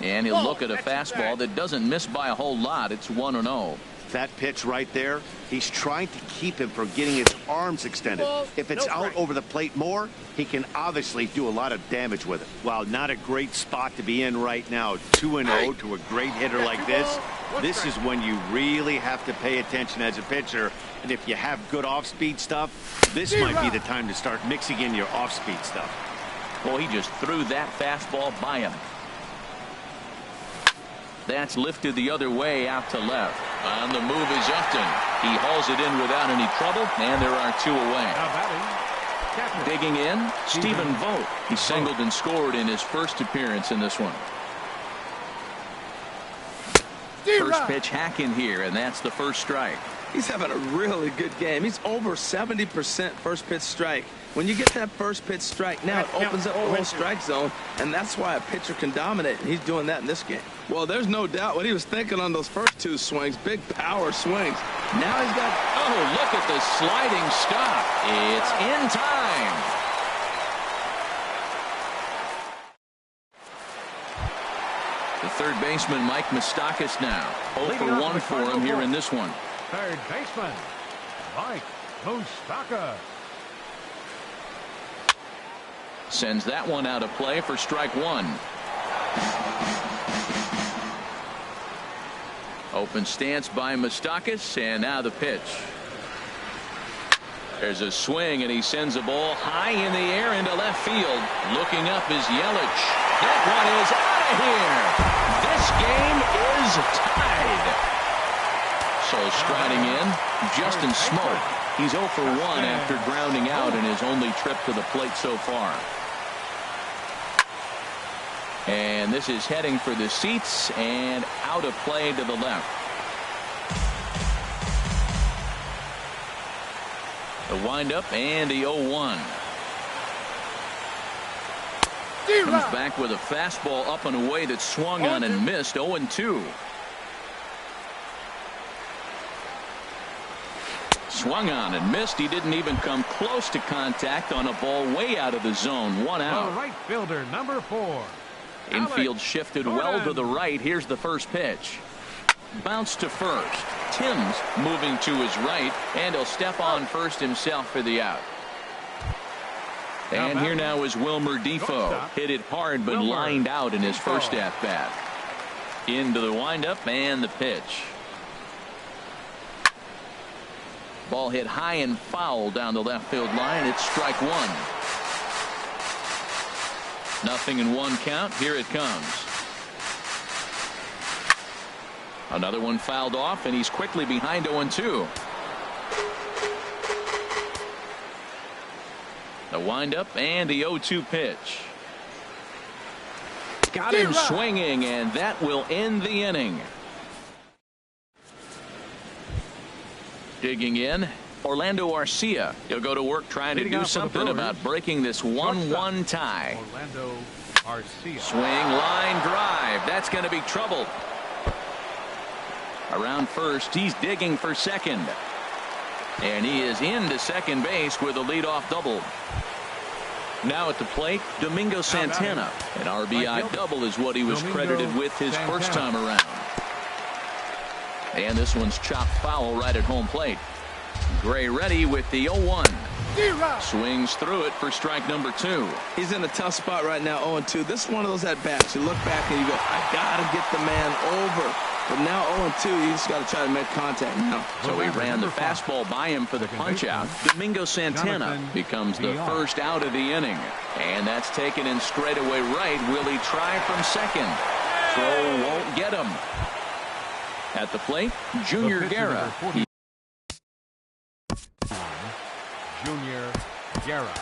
And he'll look at a fastball that doesn't miss by a whole lot. It's 1-0. That pitch right there, he's trying to keep him from getting his arms extended. If it's out over the plate more, he can obviously do a lot of damage with it. Wow, not a great spot to be in right now. 2-0 to a great hitter like this. This is when you really have to pay attention as a pitcher. And if you have good off-speed stuff, this might be the time to start mixing in your off-speed stuff. Boy, he just threw that fastball by him. That's lifted the other way out to left. On the move is Upton. He hauls it in without any trouble, and there are 2 away. Digging in, Stephen Vogt. He singled and scored in his first appearance in this one. First pitch hack in here, and that's the first strike. He's having a really good game. He's over 70% first pitch strike. When you get that first pitch strike, now it opens up the whole strike zone, and that's why a pitcher can dominate, and he's doing that in this game. Well, there's no doubt what he was thinking on those first 2 swings. Big power swings. Now he's got... Oh, look at the sliding stop. It's in time. The third baseman Mike Moustakas now. 0 for 1 for him here in this one. Third baseman Mike Moustakas. Sends that one out of play for strike one. Open stance by Moustakas, and now the pitch. There's a swing, and he sends a ball high in the air into left field. Looking up is Yelich. That one is out of here. This game is tied. So striding in, Justin Smoke. He's 0 for 1 after grounding out in his only trip to the plate so far. And this is heading for the seats and out of play to the left. The windup and the 0-1. Comes back with a fastball up and away that swung on and missed. 0-2. Swung on and missed. He didn't even come close to contact on a ball way out of the zone. 1 out. The right fielder, number 4. Infield shifted well to the right. Here's the first pitch. Bounce to first. Timms moving to his right, and he'll step on first himself for the out. And here now is Wilmer Defoe. Hit it hard but lined out in his first at bat. Into the windup and the pitch. Ball hit high and foul down the left field line. It's strike one. Nothing in 1 count. Here it comes. Another one fouled off, and he's quickly behind 0-2. The windup and the 0-2 pitch. Got him swinging, and that will end the inning. Digging in, Orlando Arcia. He'll go to work trying to do something about breaking this 1-1 tie. Orlando Arcia. Swing, line drive. That's going to be trouble. Around first, he's digging for second. And he is into second base with a leadoff double. Now at the plate, Domingo Santana. An RBI double is what he was credited with his first time around. And this one's chopped foul right at home plate. Gray ready with the 0-1. Swings through it for strike number 2. He's in a tough spot right now, 0-2. This is one of those at-bats. You look back and you go, I got to get the man over. But now 0-2, you just got to try to make contact now. So he ran the fastball by him for the punch-out. Domingo Santana becomes the first out of the inning. And that's taken in straightaway right. Will he try from second? Throw won't get him. At the plate, Junior Guerra. Junior Guerra.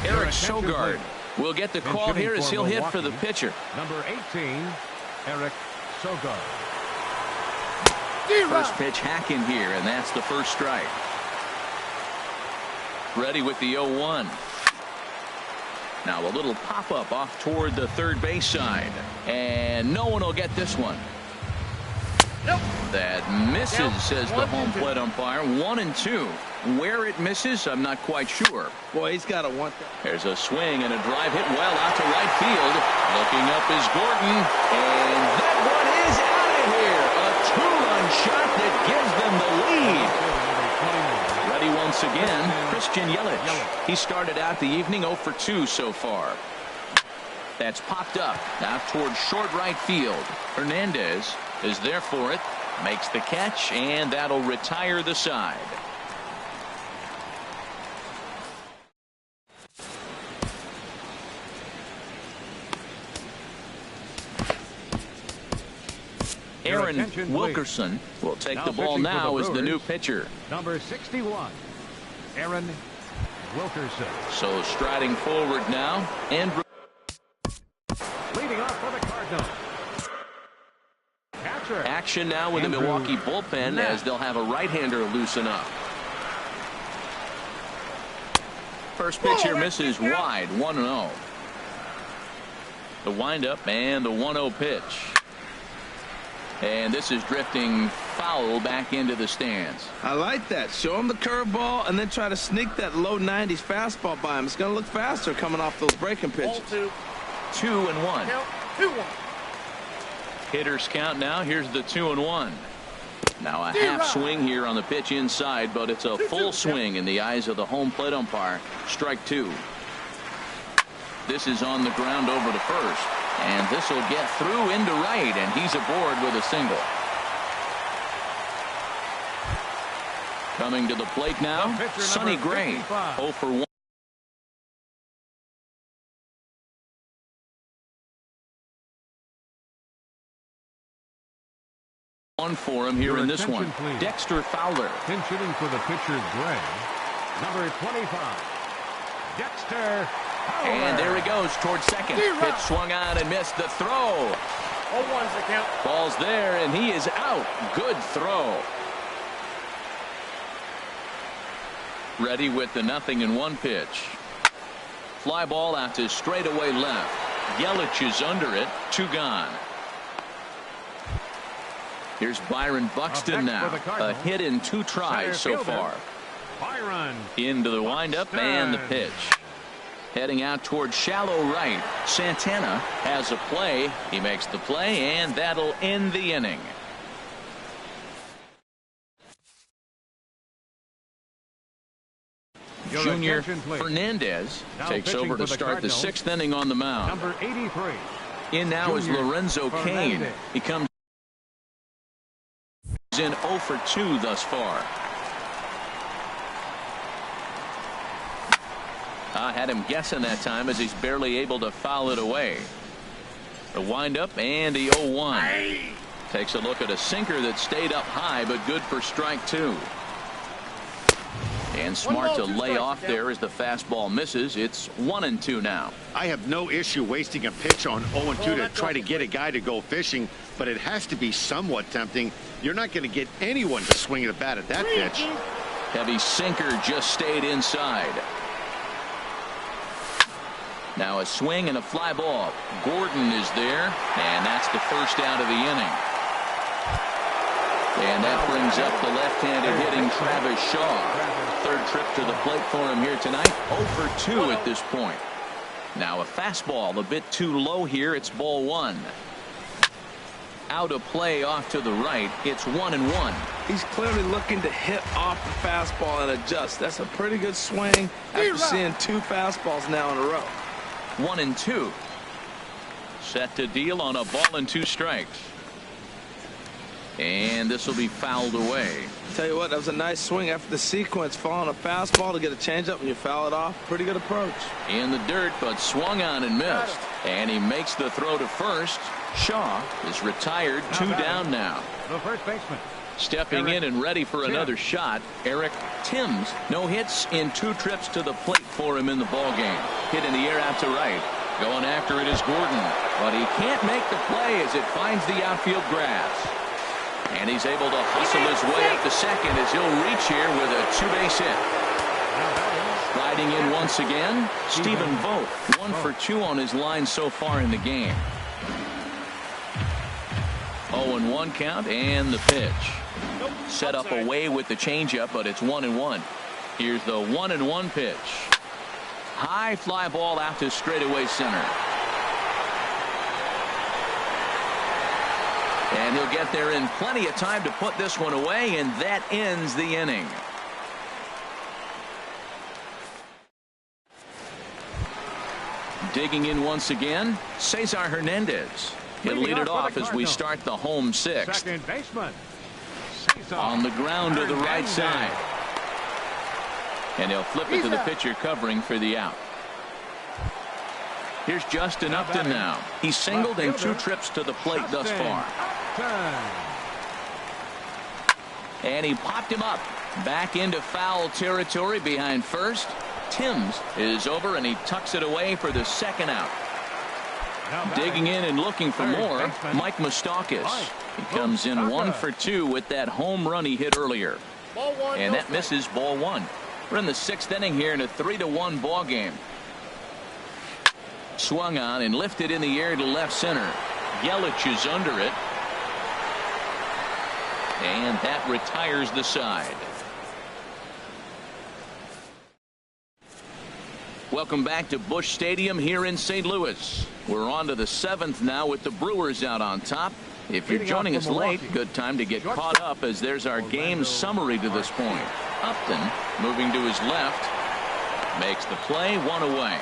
Eric Sogard will get the call here as he'll hit for the pitcher. Number 18, Eric Sogard. First pitch hacking here, and that's the first strike. Ready with the 0-1. Now a little pop-up off toward the third base side. And no one will get this one. Nope. That misses, says the home plate umpire. 1-2. Where it misses, I'm not quite sure. Boy, he's got to want that. There's a swing and a drive hit well out to right field. Looking up is Gordon. And that one is out of here. A 2-run shot that gives them the lead. Ready once again, Christian Yelich. He started out the evening 0 for 2 so far. That's popped up now towards short right field. Hernandez is there for it, makes the catch, and that'll retire the side. Aaron Wilkerson will take the ball now as the new pitcher. Number 61, Aaron Wilkerson. So striding forward now, and leading off for the Cardinals. Catcher. Action now with the Milwaukee bullpen as they'll have a right-hander loosen up. First pitch here misses wide, 1-0. The windup and the 1-0 pitch. And this is drifting foul back into the stands. I like that. Show him the curveball and then try to sneak that low 90s fastball by him. It's going to look faster coming off those breaking pitches. 2-1. Count 2-1. Hitters count now. Here's the 2-1. Now a half swing here on the pitch inside, but it's a full swing in the eyes of the home plate umpire. Strike 2. This is on the ground over to first. And this will get through into right, and he's aboard with a single. Coming to the plate now, Sonny Gray, 0 for 1. One for him here in this one. Please. Dexter Fowler. Pinch hitting for the pitcher, Gray. Number 25, Dexter Fowler. And there he goes towards second. Pitch swung on and missed the throw. 0-1's the count. Ball's there, and he is out. Good throw. Ready with the 0-1 pitch. Fly ball out to straightaway left. Yelich is under it. 2 gone. Here's Byron Buxton now. A hit in 2 tries so far. Byron. Into the windup and the pitch. Heading out towards shallow right. Santana has a play. He makes the play, and that'll end the inning. Junior Fernandez takes over to start the 6th inning on the mound. Number 83. In now is Lorenzo Cain. He comes in 0 for 2 thus far. I had him guessing that time as he's barely able to foul it away. The windup and the 0-1. Takes a look at a sinker that stayed up high, but good for strike 2. And smart to lay off there as the fastball misses. It's 1-2 now. I have no issue wasting a pitch on 0-2 to try to get a guy to go fishing, but it has to be somewhat tempting. You're not going to get anyone to swing at a bat at that pitch. Heavy sinker just stayed inside. Now a swing and a fly ball. Gordon is there, and that's the first out of the inning. And that brings up the left-handed hitting Travis Shaw. 3rd trip to the plate for him here tonight. 0 for 2 at this point. Now a fastball a bit too low here. It's ball 1. Out of play off to the right. It's 1-1. He's clearly looking to hit off the fastball and adjust. That's a pretty good swing after seeing 2 fastballs now in a row. 1-2. Set to deal on a ball and 2 strikes. And this will be fouled away. Tell you what, that was a nice swing after the sequence. Following a fastball to get a changeup and you foul it off. Pretty good approach. In the dirt, but swung on and missed. And he makes the throw to first. Shaw is retired. 2 down now. The first baseman. Stepping in and ready for another shot, Eric Timms. No hits in 2 trips to the plate for him in the ballgame. Hit in the air out to right. Going after it is Gordon. But he can't make the play as it finds the outfield grass. And he's able to hustle his way up to second as he'll reach here with a 2-base hit. Riding in once again, Stephen Vogt. 1 for 2 on his line so far in the game. 0-1 count and the pitch. Set up away with the changeup, but it's 1-1. Here's the 1-1 pitch. High fly ball out to straightaway center. And he'll get there in plenty of time to put this one away, and that ends the inning. Digging in once again, Cesar Hernandez. He'll lead it off as we start the home 6th. Second baseman. On the ground to the right side. And he'll flip it to the pitcher covering for the out. Here's Justin Upton now. He's singled in 2 trips to the plate thus far. And he popped him up. Back into foul territory behind first. Timms is over and he tucks it away for the 2nd out. Digging in and looking for more, Mike Moustakas. He comes in 1 for 2 with that home run he hit earlier. And that misses ball 1. We're in the 6th inning here in a 3-1 ball game. Swung on and lifted in the air to left center. Yelich is under it. And that retires the side. Welcome back to Busch Stadium here in St. Louis. We're on to the 7th now with the Brewers out on top. If you're joining us late, good time to get caught up as there's our game summary to this point. Upton moving to his left. Makes the play, 1 away.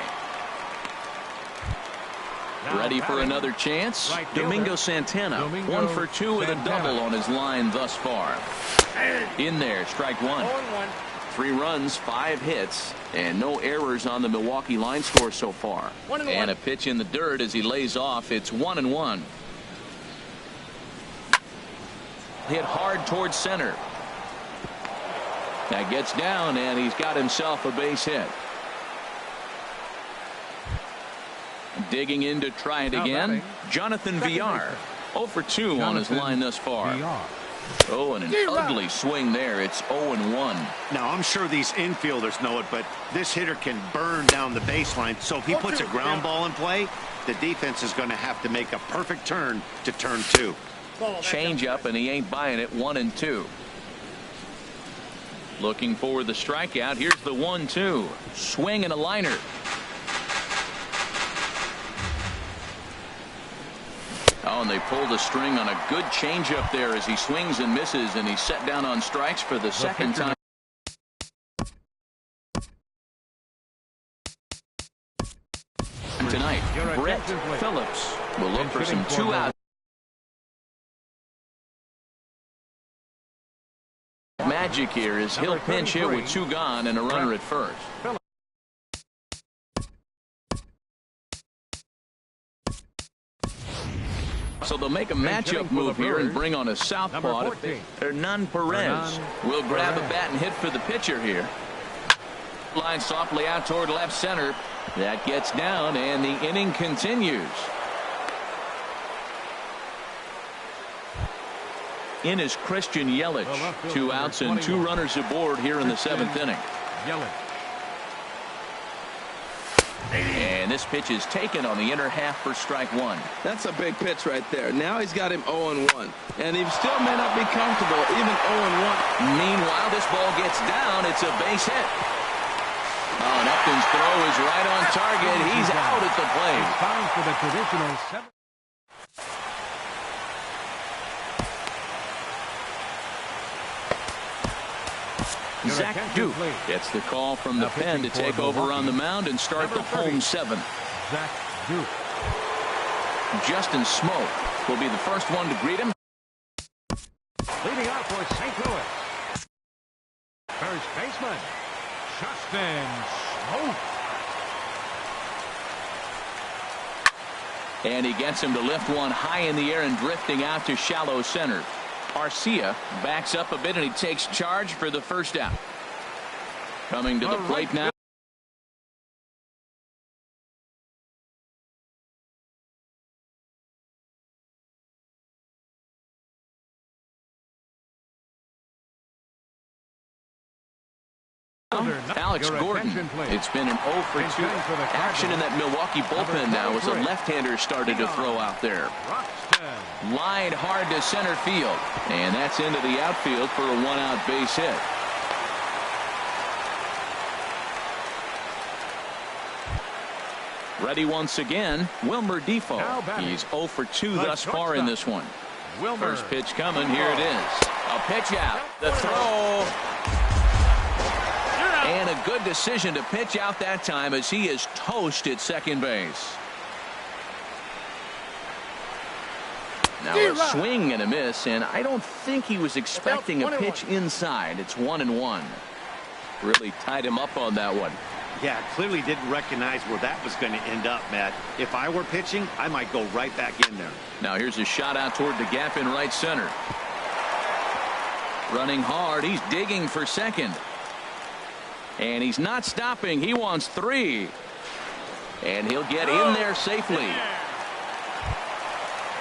Ready for another chance? Domingo Santana, 1 for 2 with a double on his line thus far. In there, strike 1. 3 runs, 5 hits, and no errors on the Milwaukee line score so far. And a pitch in the dirt as he lays off. It's 1-1. Hit hard towards center. That gets down, and he's got himself a base hit. Digging in to try it again. Jonathan Villar, 0 for 2 on his line thus far. Oh, and an ugly swing there. It's 0-1. Now, I'm sure these infielders know it, but this hitter can burn down the baseline. So if he puts a ground ball in play, the defense is going to have to make a perfect turn to turn 2. Change up, and he ain't buying it. 1-2. Looking for the strikeout. Here's the 1-2. Swing and a liner. Oh, and they pulled a string on a good changeup there as he swings and misses, and he's set down on strikes for the second time. Tonight, Brett Phillips will look for some 2-out. Magic here is he'll pinch hit with 2 gone and a runner at first. So they'll make a matchup move here and bring on a southpaw. Hernan Perez will grab a bat and hit for the pitcher here. Line softly out toward left center. That gets down, and the inning continues. In is Christian Yelich. 2 outs and 2 runners aboard here in the 7th inning. And this pitch is taken on the inner half for strike 1. That's a big pitch right there. Now he's got him 0-1. And he still may not be comfortable, even 0-1. Meanwhile, this ball gets down. It's a base hit. Oh, and Upton's throw is right on target. He's out at the plate. It's time for the traditional 7th. Zach Duke gets the call from the pen to take over on the mound and start the home 7th. Zach Duke. Justin Smoke will be the first one to greet him. Leading off for St. Louis. First baseman, Justin Smoke. And he gets him to lift one high in the air and drifting out to shallow center. Arcia backs up a bit and he takes charge for the first out. Coming to the plate now. Alex Gordon. It's been an 0 for 2 action in that Milwaukee bullpen now as a left-hander started to throw out there. Line hard to center field, and that's into the outfield for a 1-out base hit. Ready once again, Wilmer Defoe. He's 0 for 2 thus far in this one. First pitch coming, here it is. A pitch out, the throw. And a good decision to pitch out that time as he is toast at second base. Now a swing and a miss, and I don't think he was expecting a pitch inside. It's 1-1. Really tied him up on that one. Yeah, clearly didn't recognize where that was going to end up, Matt. If I were pitching, I might go right back in there. Now here's a shot out toward the gap in right center. Running hard, he's digging for second. And he's not stopping. He wants 3. And he'll get in there safely.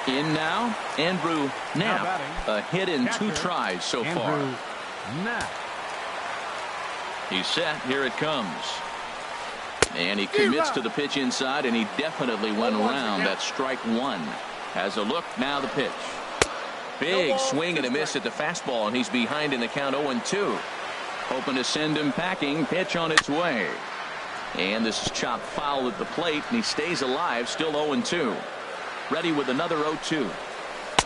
In now, Andrew Knapp. A hit in 2 tries so far. He's set. Here it comes. And he commits to the pitch inside, and he definitely went around that strike 1. Has a look, now the pitch. Big swing and a miss at the fastball, and he's behind in the count 0-2. Hoping to send him packing. Pitch on its way. And this is chopped foul at the plate, and he stays alive, still 0-2. Ready with another 0-2.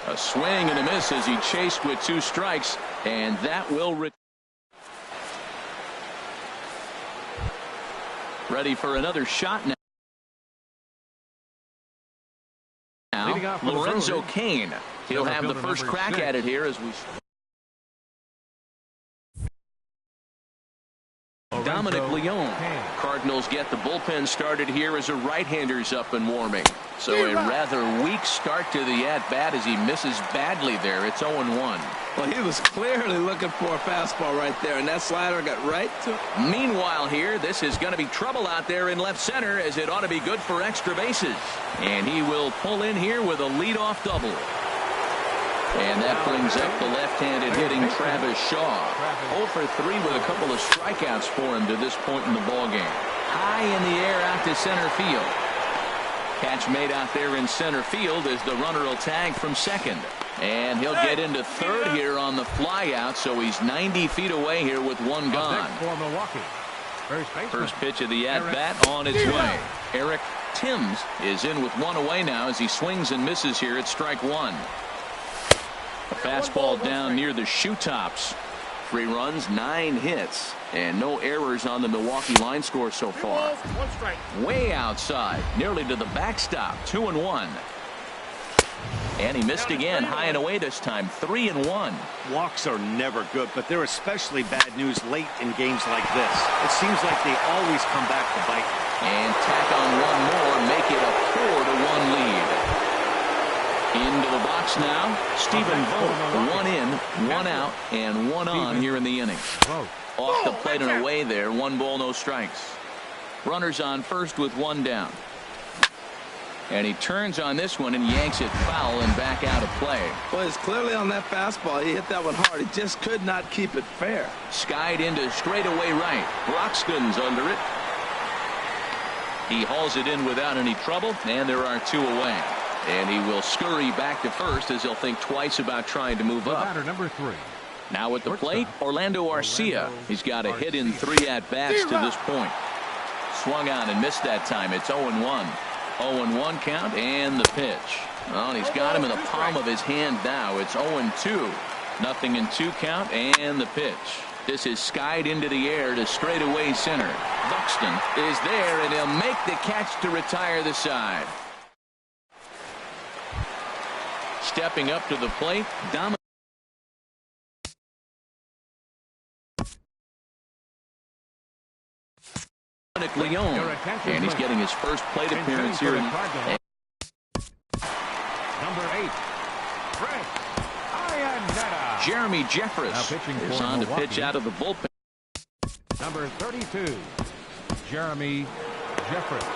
A swing and a miss as he chased with 2 strikes, and that will ready for another shot now. Lorenzo Cain. He'll have the first crack at it here as we. Dominic Leone. Cardinals get the bullpen started here as a right-hander's up and warming. So a rather weak start to the at-bat as he misses badly there. It's 0-1. Well, he was clearly looking for a fastball right there, and that slider got right to him. Meanwhile here, this is going to be trouble out there in left center, as it ought to be good for extra bases. And he will pull in here with a leadoff double. And that brings up the left-handed hitting Travis Shaw. 0 for 3 with a couple of strikeouts for him to this point in the ballgame. High in the air out to center field. Catch made out there in center field as the runner will tag from second. And he'll get into third here on the flyout, so he's 90 feet away here with 1 gone. First pitch of the at-bat on its way. Eric Timms is in with 1 away now as he swings and misses here at strike 1. A fastball down near the shoe tops. 3 runs, 9 hits, and no errors on the Milwaukee line score so far. Way outside, nearly to the backstop. 2-1. And he missed again, high and away this time. 3-1. Walks are never good, but they're especially bad news late in games like this. It seems like they always come back to bite. And tack on 1 more, make it a 4-1 lead. Into the box now, Stephen Vogt. 1 in, 1 out, and 1 on here in the inning. Off the plate and away there. 1 ball, no strikes. Runners on first with 1 down. And he turns on this one and yanks it foul and back out of play. Well, it's clearly on that fastball. He hit that one hard. He just could not keep it fair. Skied into straightaway right. Broxton's under it. He hauls it in without any trouble, and there are 2 away. And he will scurry back to first as he'll think twice about trying to move up. Number 3. Now at the plate, Orlando Arcia. He's got a hit in 3 at-bats to this point. Swung on and missed that time. It's 0-1. 0-1 count and the pitch. Well, he's got him in the palm of his hand now. It's 0-2. Nothing in 2 count and the pitch. This is skied into the air to straightaway center. Buxton is there, and he'll make the catch to retire the side. Stepping up to the plate, Dominic Leone, and he's getting his first plate appearance here. Number 8, Frank Iannetta. Jeremy Jeffress is on to pitch out of the bullpen. Number 32, Jeremy Jeffress.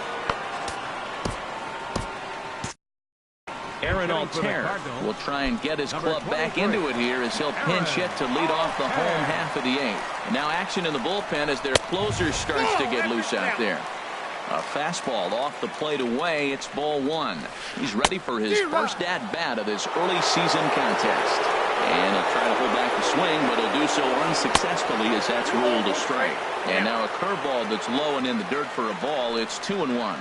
Aaron Altair will try and get his club back into it here as he'll pinch hit to lead off the home half of the 8th. Now action in the bullpen as their closer starts to get loose out there. A fastball off the plate away. It's ball 1. He's ready for his first at-bat of this early season contest. And he'll try to hold back the swing, but he'll do so unsuccessfully as that's ruled a strike. And now a curveball that's low and in the dirt for a ball. It's 2-1.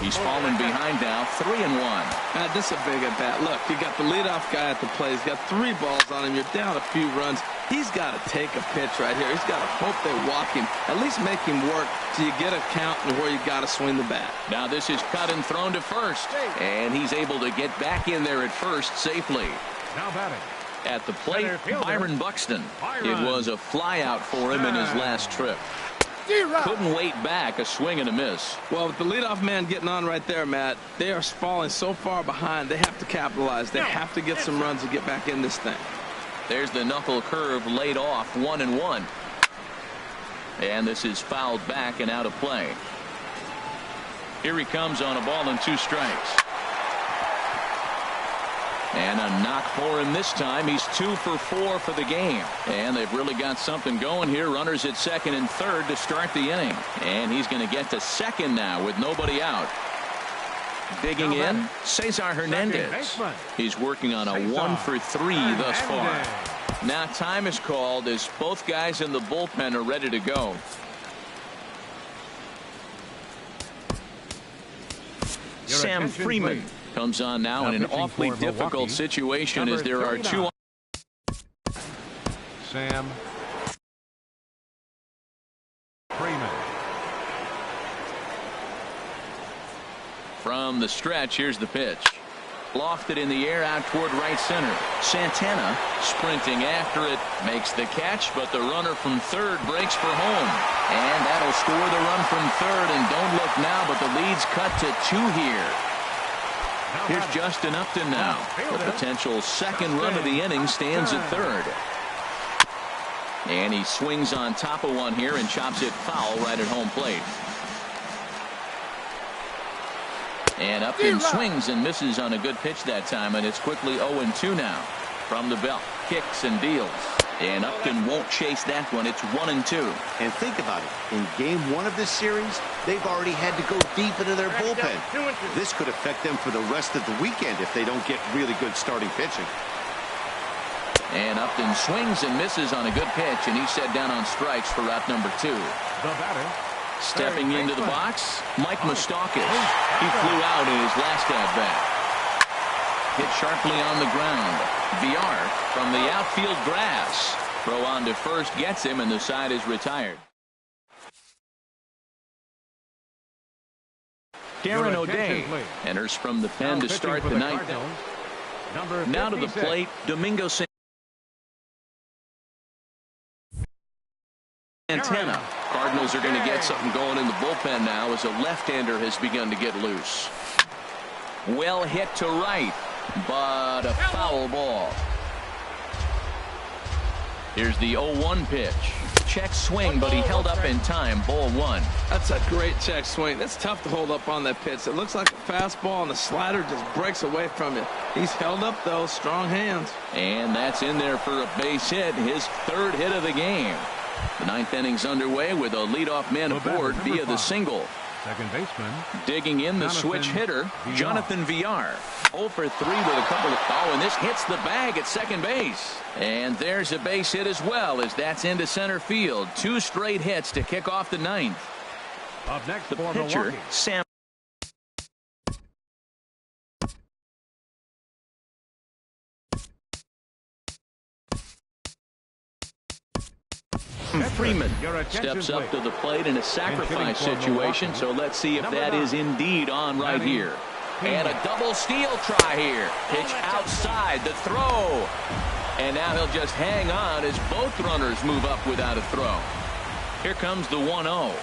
He's fallen behind now, 3-1. This is a big at bat. Look, you got the leadoff guy at the plate. He's got 3 balls on him. You're down a few runs. He's got to take a pitch right here. He's got to hope they walk him. At least make him work till you get a count and where you got to swing the bat. Now this is cut and thrown to first, and he's able to get back in there at first safely. Now batting. At the plate, Byron Buxton. It was a flyout for him in his last trip. Couldn't wait back. A swing and a miss. Well, with the leadoff man getting on right there, Matt, they are falling so far behind. They have to capitalize. They have to get some runs to get back in this thing. There's the knuckle curve laid off, 1-1. And this is fouled back and out of play. Here he comes on a ball and 2 strikes. And a knock for him this time. He's 2 for 4 for the game. And they've really got something going here. Runners at second and third to start the inning. And he's going to get to second now with nobody out. Digging in, Cesar Hernandez. He's working on a 1-for-3 thus far. Now time is called as both guys in the bullpen are ready to go. Sam Freeman comes on now in an awfully difficult situation as there are two. Sam Freeman. From the stretch, here's the pitch. Lofted in the air out toward right center. Santana sprinting after it, makes the catch, but the runner from third breaks for home. And that'll score the run from third, and don't look now, but the lead's cut to 2 here. Here's Justin Upton now. The potential second run of the inning stands at third. And he swings on top of one here and chops it foul right at home plate. And Upton swings and misses on a good pitch that time, and it's quickly 0-2 now. From the belt, kicks and deals. And Upton won't chase that one. It's 1-2. And think about it. In game 1 of this series, they've already had to go deep into their bullpen. This could affect them for the rest of the weekend if they don't get really good starting pitching. And Upton swings and misses on a good pitch, and he's set down on strikes for route number 2. The batter. Stepping into the box, Mike Moustakas. He flew out in his last at-bat. Hit sharply on the ground. VR from the outfield grass. Throw on to first gets him, and the side is retired. Darren O'Day enters from the pen to start the ninth. Now to the plate, Domingo Santana. Cardinals are going to get something going in the bullpen now as a left-hander has begun to get loose. Well hit to right, but a foul ball. Here's the 0-1 pitch. Check swing, but he held up in time. Ball 1. That's a great check swing. That's tough to hold up on that pitch. It looks like a fastball, and the slider just breaks away from you. He's held up, though. Strong hands. And that's in there for a base hit. His third hit of the game. The ninth inning's underway with a leadoff man aboard via the single. Second baseman. Digging in the switch hitter, Jonathan VR. 0 for 3 with a couple of and this hits the bag at second base. And there's a base hit as well as that's into center field. 2 straight hits to kick off the ninth. Up next, the pitcher, Sam. Freeman steps up to the plate in a sacrifice situation, so let's see if that is indeed on right here. And a double steal try here. Pitch outside, the throw. And now he'll just hang on as both runners move up without a throw. Here comes the 1-0.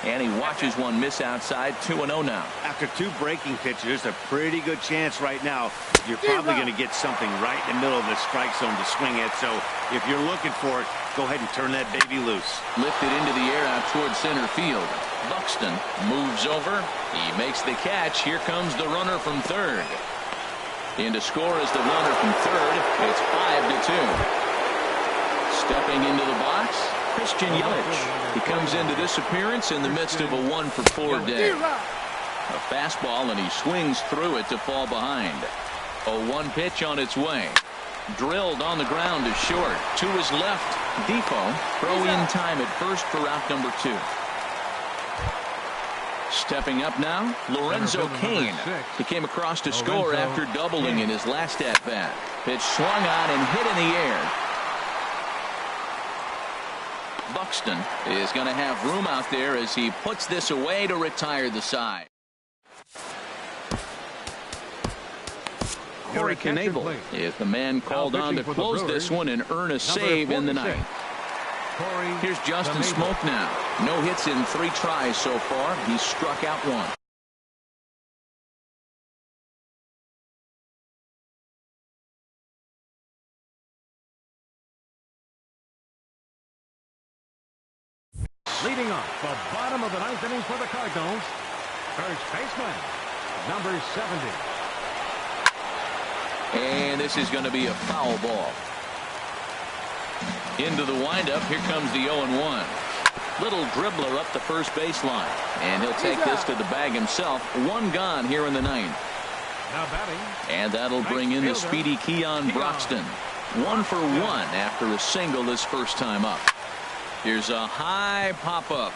And he watches one miss outside. 2-0 now. After 2 breaking pitches, there's a pretty good chance right now you're probably going to get something right in the middle of the strike zone to swing at. So if you're looking for it, go ahead and turn that baby loose. Lifted into the air out towards center field. Buxton moves over. He makes the catch. Here comes the runner from third. In to score is the runner from third. It's 5-2. Stepping into the box, Christian Yelich. He comes into this appearance in the midst of a 1-for-4 day. A fastball, and he swings through it to fall behind. A 1 pitch on its way. Drilled on the ground to short. To his left, Depot. Throw in time at first for route number 2. Stepping up now, Lorenzo Cain. He came across to score after doubling in his last at-bat. Pitch swung on and hit in the air. Buxton is going to have room out there as he puts this away to retire the side. Corey Knebel is the man called on to close this one and earn a save in the ninth. Here's Justin Smoke now. No hits in 3 tries so far. He's struck out 1. Leading off the bottom of the ninth inning for the Cardinals, first baseman, number 70. And this is going to be a foul ball. Into the windup. Here comes the 0-1. Little dribbler up the first baseline. And he'll take this to the bag himself. 1 gone here in the 9th. Now batting. And that'll bring in the speedy Keon Broxton. 1 for 1 after a single his first time up. Here's a high pop-up.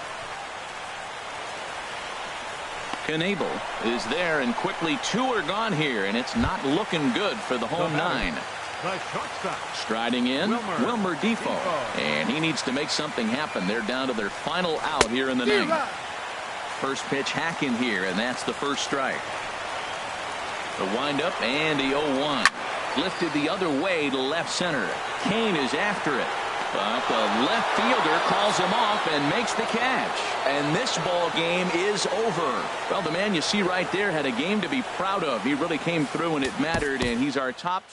Knebel is there, and quickly 2 are gone here, and it's not looking good for the home 9. The shortstop. Striding in, Wilmer Defoe. And he needs to make something happen. They're down to their final out here in the 9th. First pitch hack in here, and that's the first strike. The windup and the 0-1. Lifted the other way to left center. Kane is after it. But the left fielder calls him off and makes the catch. And this ball game is over. Well, the man you see right there had a game to be proud of. He really came through and it mattered, and he's our top